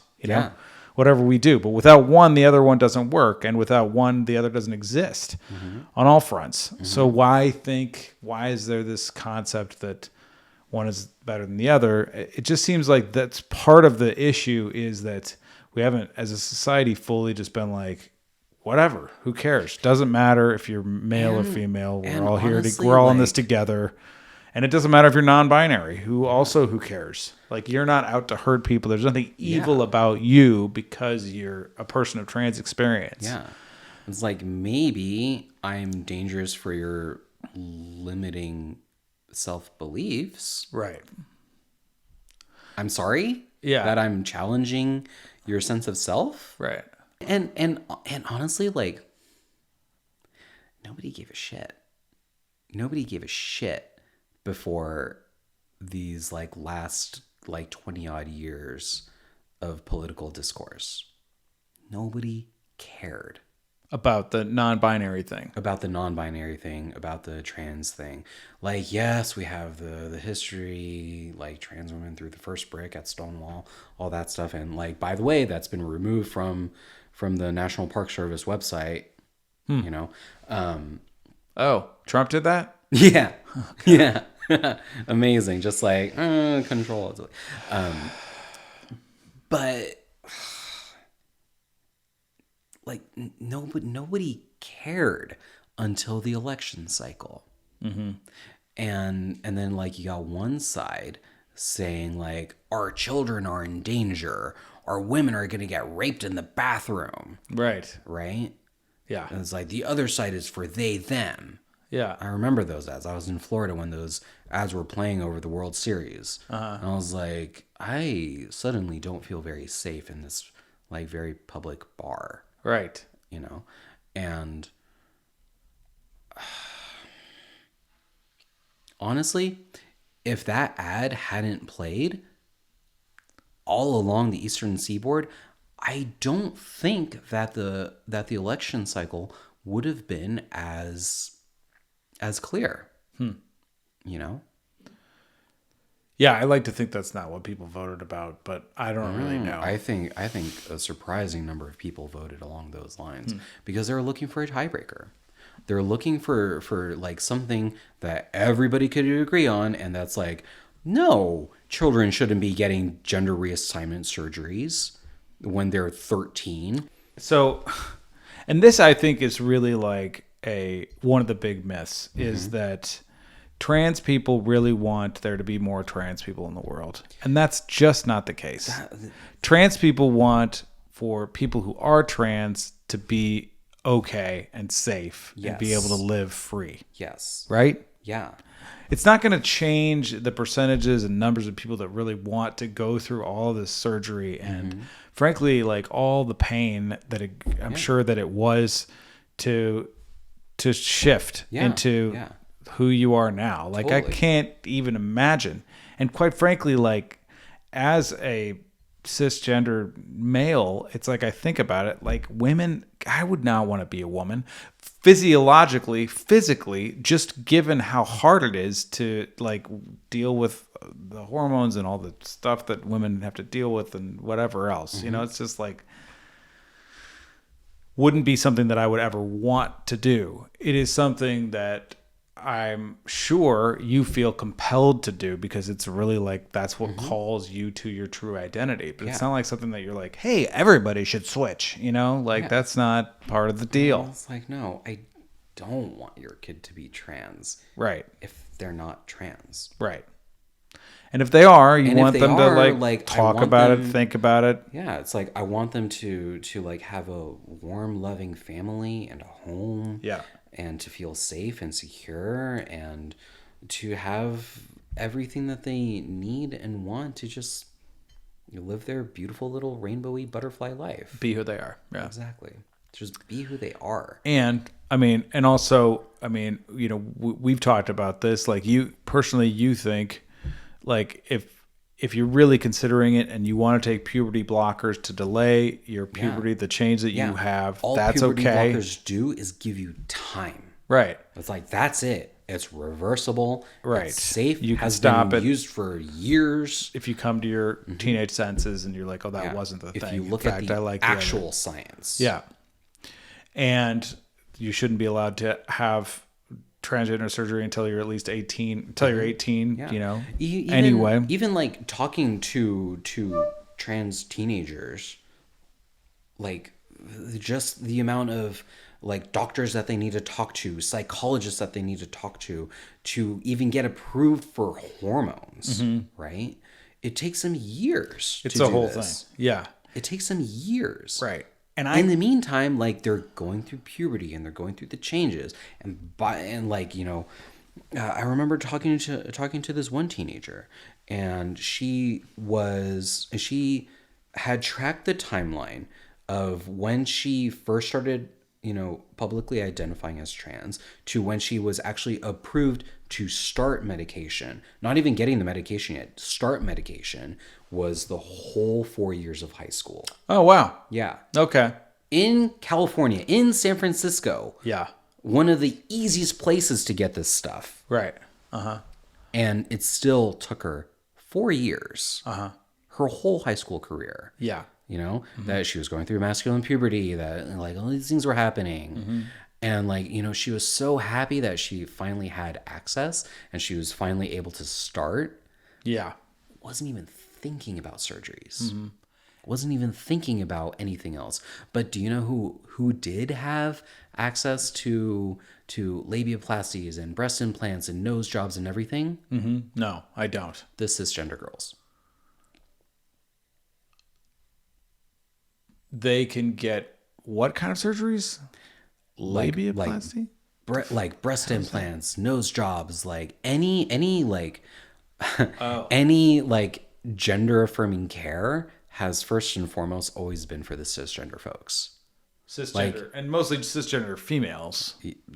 whatever we do. But without one, the other one doesn't work. And without one, the other doesn't exist on all fronts. So why is there this concept that one is better than the other? It just seems like that's part of the issue, is that we haven't, as a society, fully just been like, whatever, who cares? Doesn't matter if you're male or female. We're all honestly, we're all in this together. And it doesn't matter if you're non-binary. Who cares? Like, you're not out to hurt people. There's nothing evil about you because you're a person of trans experience. Yeah. It's like, maybe I'm dangerous for your limiting self-beliefs. Right. I'm sorry? Yeah. That I'm challenging your sense of self? Right. And honestly, like, nobody gave a shit. Nobody gave a shit before these like last like 20 odd years of political discourse. Nobody cared about the non-binary thing, about the trans thing. Like, yes, we have the history, like trans women threw the first brick at Stonewall, all that stuff. And like, by the way, that's been removed from the National Park Service website, Oh, Trump did that? Yeah. Yeah. Amazing. Just like, control. But like nobody cared until the election cycle. And then like you got one side saying like, our children are in danger, our women are going to get raped in the bathroom. Right. Yeah. And it's like the other side is for they, them. Yeah. I remember those ads. I was in Florida when those ads were playing over the World Series. And I was like, I suddenly don't feel very safe in this like very public bar. Right. And honestly, if that ad hadn't played all along the Eastern Seaboard, I don't think that the election cycle would have been as clear. Yeah, I like to think that's not what people voted about, but I don't really know. I think a surprising number of people voted along those lines because they're looking for a tiebreaker. They're looking for like something that everybody could agree on, and that's like, no, children shouldn't be getting gender reassignment surgeries when they're 13. So, and this I think is really like one of the big myths is that trans people really want there to be more trans people in the world. And that's just not the case. Trans people want for people who are trans to be okay and safe and be able to live free. Yes. Right? Yeah. It's not going to change the percentages and numbers of people that really want to go through all this surgery and frankly, like all the pain that I'm sure that it was to shift into who you are now. Like, totally. I can't even imagine. And quite frankly, like, as a cisgender male, it's like, I think about it, like women, I would not want to be a woman physiologically, physically, just given how hard it is to like deal with the hormones and all the stuff that women have to deal with and whatever else, it's just like, wouldn't be something that I would ever want to do. It is something that I'm sure you feel compelled to do because it's really like that's what calls you to your true identity. But it's not like something that you're like, hey, everybody should switch, like that's not part of the deal. It's like, no, don't want your kid to be trans. Right. If they're not trans. Right. And if they are, you want them to like talk about it, think about it. Yeah, it's like I want them to like have a warm, loving family and a home. Yeah. And to feel safe and secure and to have everything that they need and want to just live their beautiful little rainbowy butterfly life. Be who they are. Yeah. Exactly. Just be who they are. And we've talked about this. Like you personally, you think like if you're really considering it and you want to take puberty blockers to delay your puberty, the change that you have, all that's puberty okay. blockers do is give you time. Right. It's like, that's it. It's reversible. Right. It's safe. You can has stop been it. Used for years. If you come to your teenage senses and you're like, oh, that wasn't the thing. If you look at the actual science. Yeah. And you shouldn't be allowed to have transgender surgery until you're at least 18, until you're 18, anyway. Even like talking to trans teenagers, like just the amount of like doctors that they need to talk to, psychologists that they need to talk to even get approved for hormones, right? It takes them years it's to a do whole this. thing. Yeah. It takes them years. Right. And in the meantime, like they're going through puberty and they're going through the changes I remember talking to this one teenager, and she had tracked the timeline of when she first started, publicly identifying as trans to when she was actually approved to start medication. Not even getting the medication yet. Start medication was the whole 4 years of high school. Oh, wow. Yeah. Okay. In California, in San Francisco. Yeah. One of the easiest places to get this stuff. Right. Uh-huh. And it still took her 4 years. Uh-huh. Her whole high school career. Yeah. That she was going through masculine puberty, that like all these things were happening. And like, she was so happy that she finally had access and she was finally able to start. Yeah. Wasn't even thinking about surgeries. Wasn't even thinking about anything else. But do you know who did have access to labiaplasties and breast implants and nose jobs and everything? No, I don't. The cisgender girls. They can get what kind of surgeries? Labiaplasty? Like breast implants, nose jobs, like any like any like gender affirming care has first and foremost always been for the cisgender folks. Cisgender, and mostly cisgender females,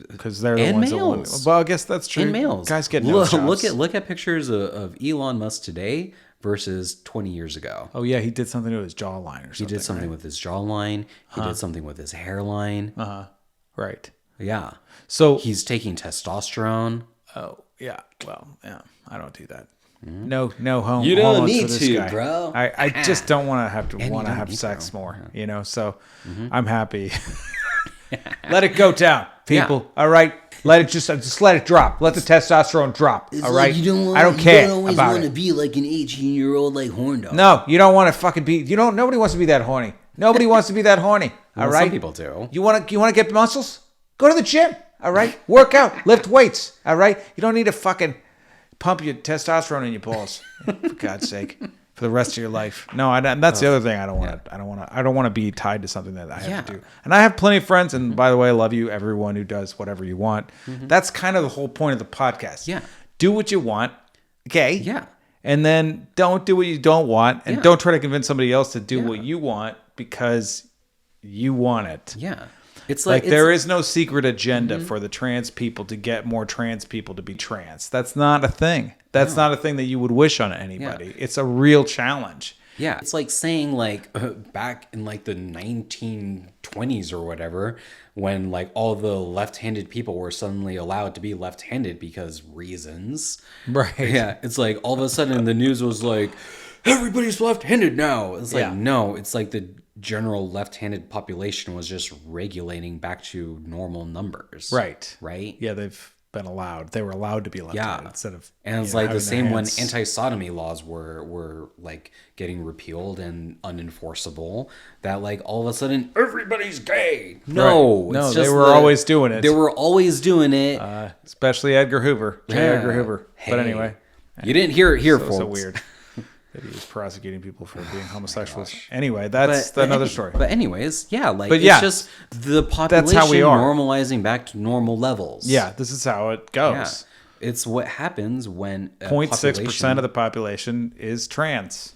because they're the ones males. that. Well, I guess that's true. And males, guys get nose jobs. Look at pictures of Elon Musk today versus 20 years ago. Oh yeah, he did something with his jawline or something. He did something with his jawline. He did something with his hairline. Right. Yeah. So he's taking testosterone. Oh yeah. Well, yeah. I don't do that. No home. You don't hormones need for this to, guy. bro. I just don't want to have need sex to. more. So I'm happy. Let it go down, people. All right. Let it just let it drop. Let the testosterone drop. It's all like right. You don't want, I don't care you don't always about want it. to be like an 18-year-old like horn dog. No, you don't want to fucking be. Nobody wants to be that horny. Nobody wants to be that horny. All right. Some people do. You want to get muscles? Go to the gym. All right. Work out. Lift weights. All right. You don't need to fucking pump your testosterone in your balls, for God's sake, for the rest of your life. No, that's the other thing. I don't want to be tied to something that I have to do. And I have plenty of friends. And by the way, I love you, everyone who does whatever you want. That's kind of the whole point of the podcast. Yeah. Do what you want. Okay. Yeah. And then don't do what you don't want, and don't try to convince somebody else to do what you want because you want it. Yeah. It's like there is no secret agenda for the trans people to get more trans people to be trans. That's not a thing. That's not a thing that you would wish on anybody. Yeah. It's a real challenge. Yeah. It's like saying like back in like the 1920s or whatever, when like all the left-handed people were suddenly allowed to be left-handed because reasons. Right. Yeah. It's like all of a sudden the news was like, everybody's left-handed now. It's like, no, it's like the general left-handed population was just regulating back to normal numbers. Right. Right? Yeah, they've been allowed. They were allowed to be left in instead of. And it's like the same when anti-sodomy laws were like getting repealed and unenforceable. That like all of a sudden everybody's gay. No, no, they were always doing it. They were always doing it. Especially Edgar Hoover, Edgar Hoover. Hey, but anyway, you didn't hear it here, folks. So weird that he was prosecuting people for being homosexuals. Anyway, that's another story. But anyways, it's just the population that's how we are. Normalizing back to normal levels. Yeah, this is how it goes. Yeah. It's what happens when 0.6% of the population is trans.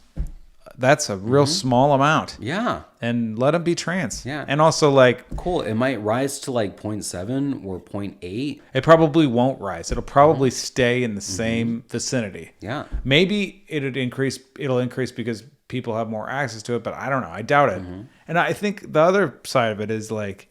That's a real small amount. Yeah. And let them be trans. Yeah. And also, like... Cool. It might rise to, like, 0.7 or 0.8. It probably won't rise. It'll probably stay in the same vicinity. Yeah. Maybe it'll increase because people have more access to it, but I don't know. I doubt it. And I think the other side of it is, like,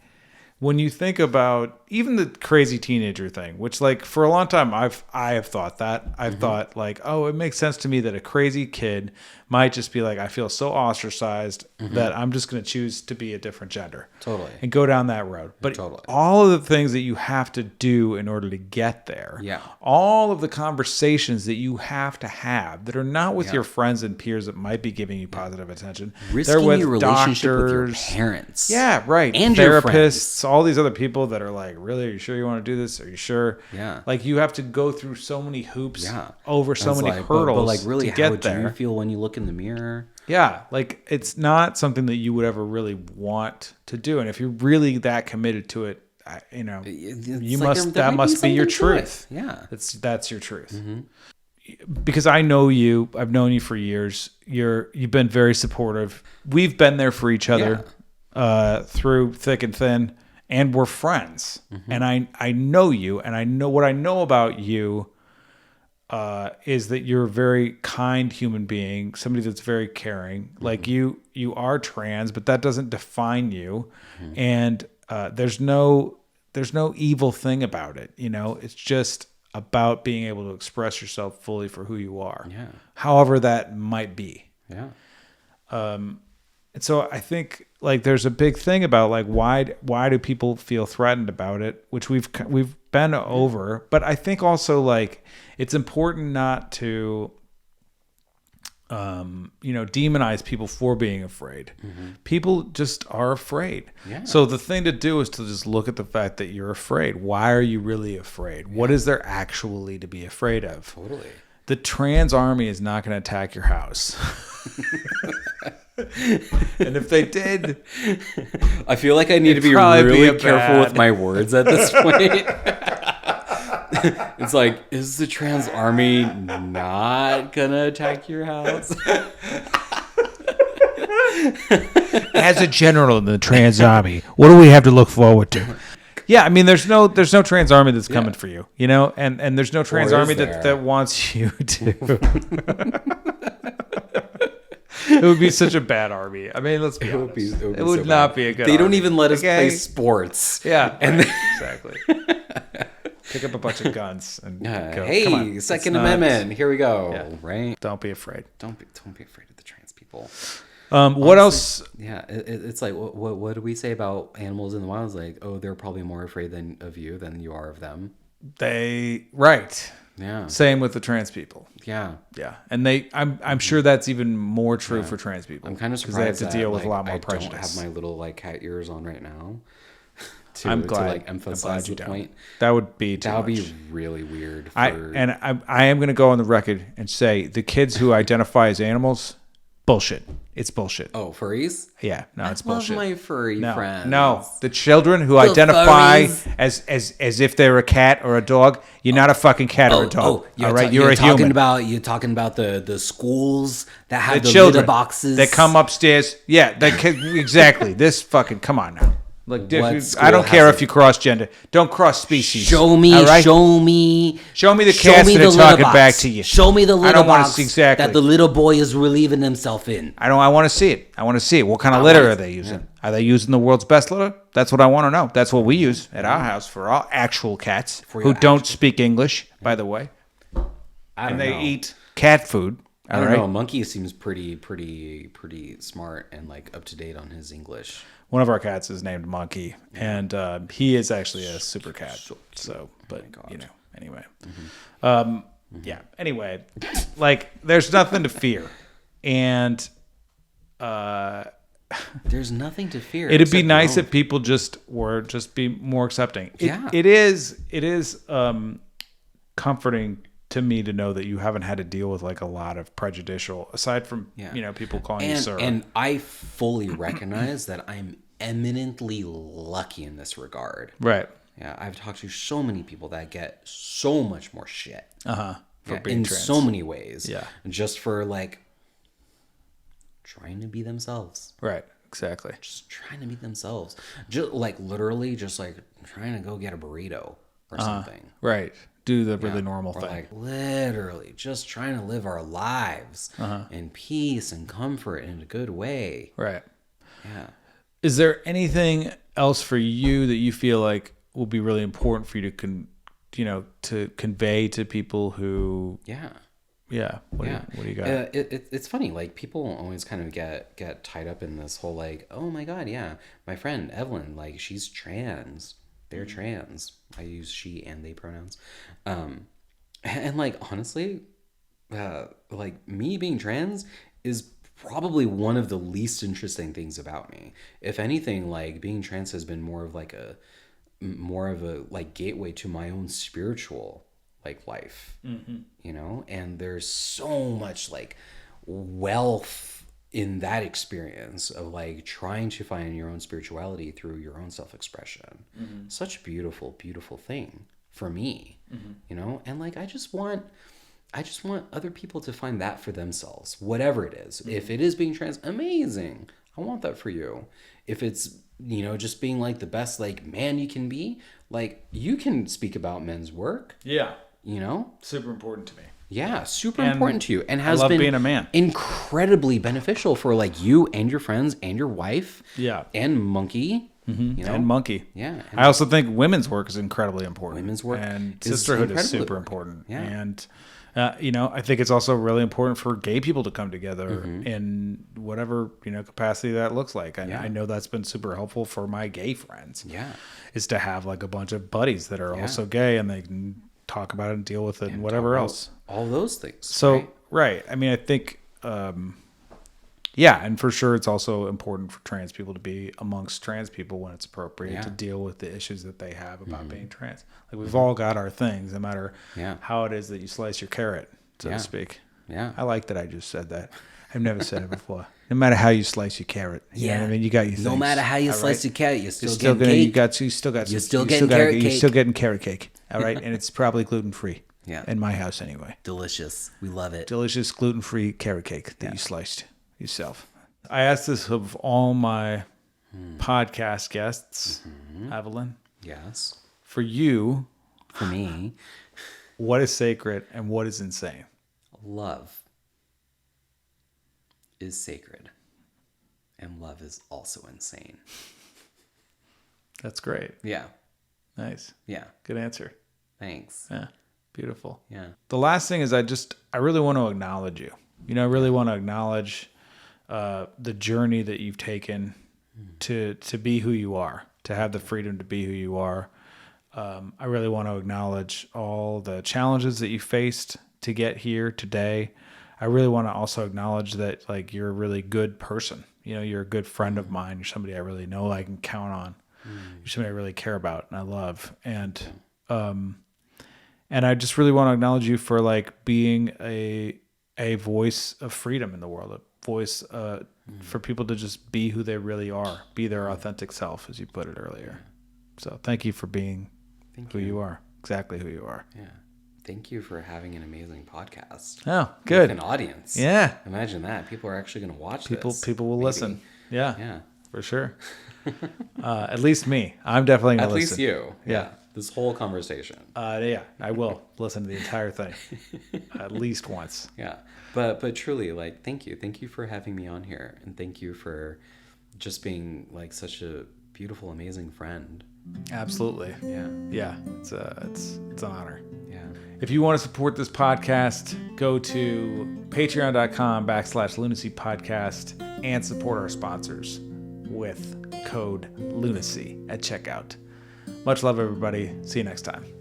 when you think about even the crazy teenager thing, which like for a long time I have thought that. I've thought like, oh, it makes sense to me that a crazy kid might just be like, I feel so ostracized that I'm just going to choose to be a different gender. Totally. And go down that road. But all of the things that you have to do in order to get there, all of the conversations that you have to have that are not with your friends and peers that might be giving you positive attention. Risking they're with your relationship doctors, with your parents. Yeah, right. And therapists, all these other people that are like, really, are you sure you want to do this? Are you sure? Yeah. Like you have to go through so many hoops over so many hurdles but like really, to get how would there. you feel when you look in the mirror? Yeah, like it's not something that you would ever really want to do, and if you're really that committed to it, you know, you must. That must be your truth. Yeah, that's your truth. Because I know you, I've known you for years. You've been very supportive. We've been there for each other through thick and thin, and we're friends. And I know you, and I know what I know about you. Is that you're a very kind human being, somebody that's very caring. Like you are trans, but that doesn't define you. And there's no evil thing about it. You know, it's just about being able to express yourself fully for who you are. Yeah. However that might be. Yeah. And so I think like there's a big thing about like why do people feel threatened about it, which we've been over, but I think also like it's important not to demonize people for being afraid. People just are afraid. Yeah. So the thing to do is to just look at the fact that you're afraid. Why are you really afraid? What is there actually to be afraid of? Totally. The trans army is not going to attack your house. And if they did, I feel like I need to be really careful with my words at this point. It's like, is the trans army not gonna attack your house? As a general in the trans army, what do we have to look forward to? Yeah, I mean, there's no trans army that's coming for you, you know, and there's no trans army that wants you to. It would be such a bad army. I mean, let's be honest. It would not be a good. They don't even let us play sports. Yeah, and exactly. Pick up a bunch of guns and go. Hey, come on. Second Amendment. Here we go. Yeah. Right? Don't be afraid. Don't be afraid of the trans people. What else? Yeah, it's like what do we say about animals in the wild? It's like, oh, they're probably more afraid of you than you are of them. Right. Yeah. Same with the trans people. Yeah. Yeah. And I'm sure that's even more true for trans people. I'm kind of surprised they have to deal with a lot more prejudice. I don't have my little like cat ears on right now. I'm glad to like emphasize the point. That would be too much. Be really weird. I am going to go on the record and say the kids who identify as animals, bullshit. It's bullshit. Oh, furries? Yeah, no, it's bullshit. I love my furry friends. No, the children who identify as if they're a cat or a dog, you're not a fucking cat or a dog. All right, you're a human. You're talking about the schools that have the children litter boxes. They come upstairs. Yeah, exactly. This fucking, come on now. Look, I don't care if you cross gender. Don't cross species. Show me the cats that are talking back to you. Show me the litter box that the little boy is relieving himself in. I want to see it. I want to see it. What kind of litter are they using? Yeah. Are they using the world's best litter? That's what I want to know. That's what we use at our house for our actual cats who don't speak English, by the way. And they eat cat food. I don't know. Monkey seems pretty smart and like up to date on his English. One of our cats is named Monkey, and he is actually a super cat. So, but anyway. Yeah. Anyway, like there's nothing to fear, and there's nothing to fear. It'd be nice if people just be more accepting. It is comforting to me to know that you haven't had to deal with like a lot of prejudicial, aside from people calling you sir. And I fully recognize that I'm eminently lucky in this regard. Right. Yeah, I've talked to so many people that get so much more shit. For being trans. So many ways. Yeah. Just for like trying to be themselves. Right. Exactly. Just trying to be themselves. Just like literally just like trying to go get a burrito or something. Right. Do the really normal thing. Like literally just trying to live our lives in peace and comfort in a good way. Right. Yeah. Is there anything else for you that you feel like will be really important for you to convey to people who? Yeah. What do you got? It's funny. Like people always kind of get tied up in this whole like, oh my God, yeah, my friend Evalyn, like she's trans. They're trans. I use she and they pronouns. And like honestly, like me being trans is probably one of the least interesting things about me. If anything, like being trans has been more of a like gateway to my own spiritual like life, and there's so much like wealth in that experience of like trying to find your own spirituality through your own self-expression. Such a beautiful thing for me, and like I just want other people to find that for themselves, whatever it is. If it is being trans, amazing, I want that for you. If it's just being like the best like man you can be, like you can speak about men's work, super important to me. Yeah, super important to you, and has been being a man. Incredibly beneficial for like you and your friends and your wife. Yeah, and Monkey. And Monkey. Yeah, I also think women's work is incredibly important. Women's work and sisterhood is super important. Yeah, and I think it's also really important for gay people to come together in whatever capacity that looks like. I know that's been super helpful for my gay friends. Yeah, is to have like a bunch of buddies that are also gay and they can talk about it and deal with it and whatever else. All those things. So, right. I mean, I think, and for sure it's also important for trans people to be amongst trans people when it's appropriate to deal with the issues that they have about being trans. Like we've all got our things, no matter how it is that you slice your carrot, so to speak. Yeah. I like that I just said that. I've never said it before. No matter how you slice your carrot. You know what I mean? You got your things. No matter how you slice your carrot, you're still getting cake. You're still getting carrot cake. All right. And it's probably gluten-free. Yeah. In my house anyway. Delicious. We love it. Delicious gluten-free carrot cake that you sliced yourself. I asked this of all my podcast guests, Evalyn. Yes. For you. For me. What is sacred and what is insane? Love is sacred. And love is also insane. That's great. Yeah. Nice. Yeah. Good answer. Thanks. Yeah. Beautiful. Yeah. The last thing is I really want to acknowledge you. I really want to acknowledge the journey that you've taken to be who you are, to have the freedom to be who you are. I really want to acknowledge all the challenges that you faced to get here today. I really want to also acknowledge that like you're a really good person. You're a good friend of mine. You're somebody I really know I can count on. You're somebody I really care about and I love. And I just really want to acknowledge you for like being a voice of freedom in the world, a voice for people to just be who they really are, be their authentic self, as you put it earlier. So thank you for being who you are, exactly who you are. Yeah. Thank you for having an amazing podcast. Oh, good. With an audience. Yeah. Imagine that. People are actually going to watch this. People will listen. Yeah. Yeah. For sure. At least me. I'm definitely going to listen. At least you. Yeah. This whole conversation. Yeah. I will listen to the entire thing. At least once. Yeah. But truly, like, thank you. Thank you for having me on here. And thank you for just being like such a beautiful, amazing friend. Absolutely. Yeah. Yeah. It's an honor. Yeah. If you want to support this podcast, go to patreon.com/Lunacy Podcast and support our sponsors with code LUNACY at checkout. Much love, everybody. See you next time.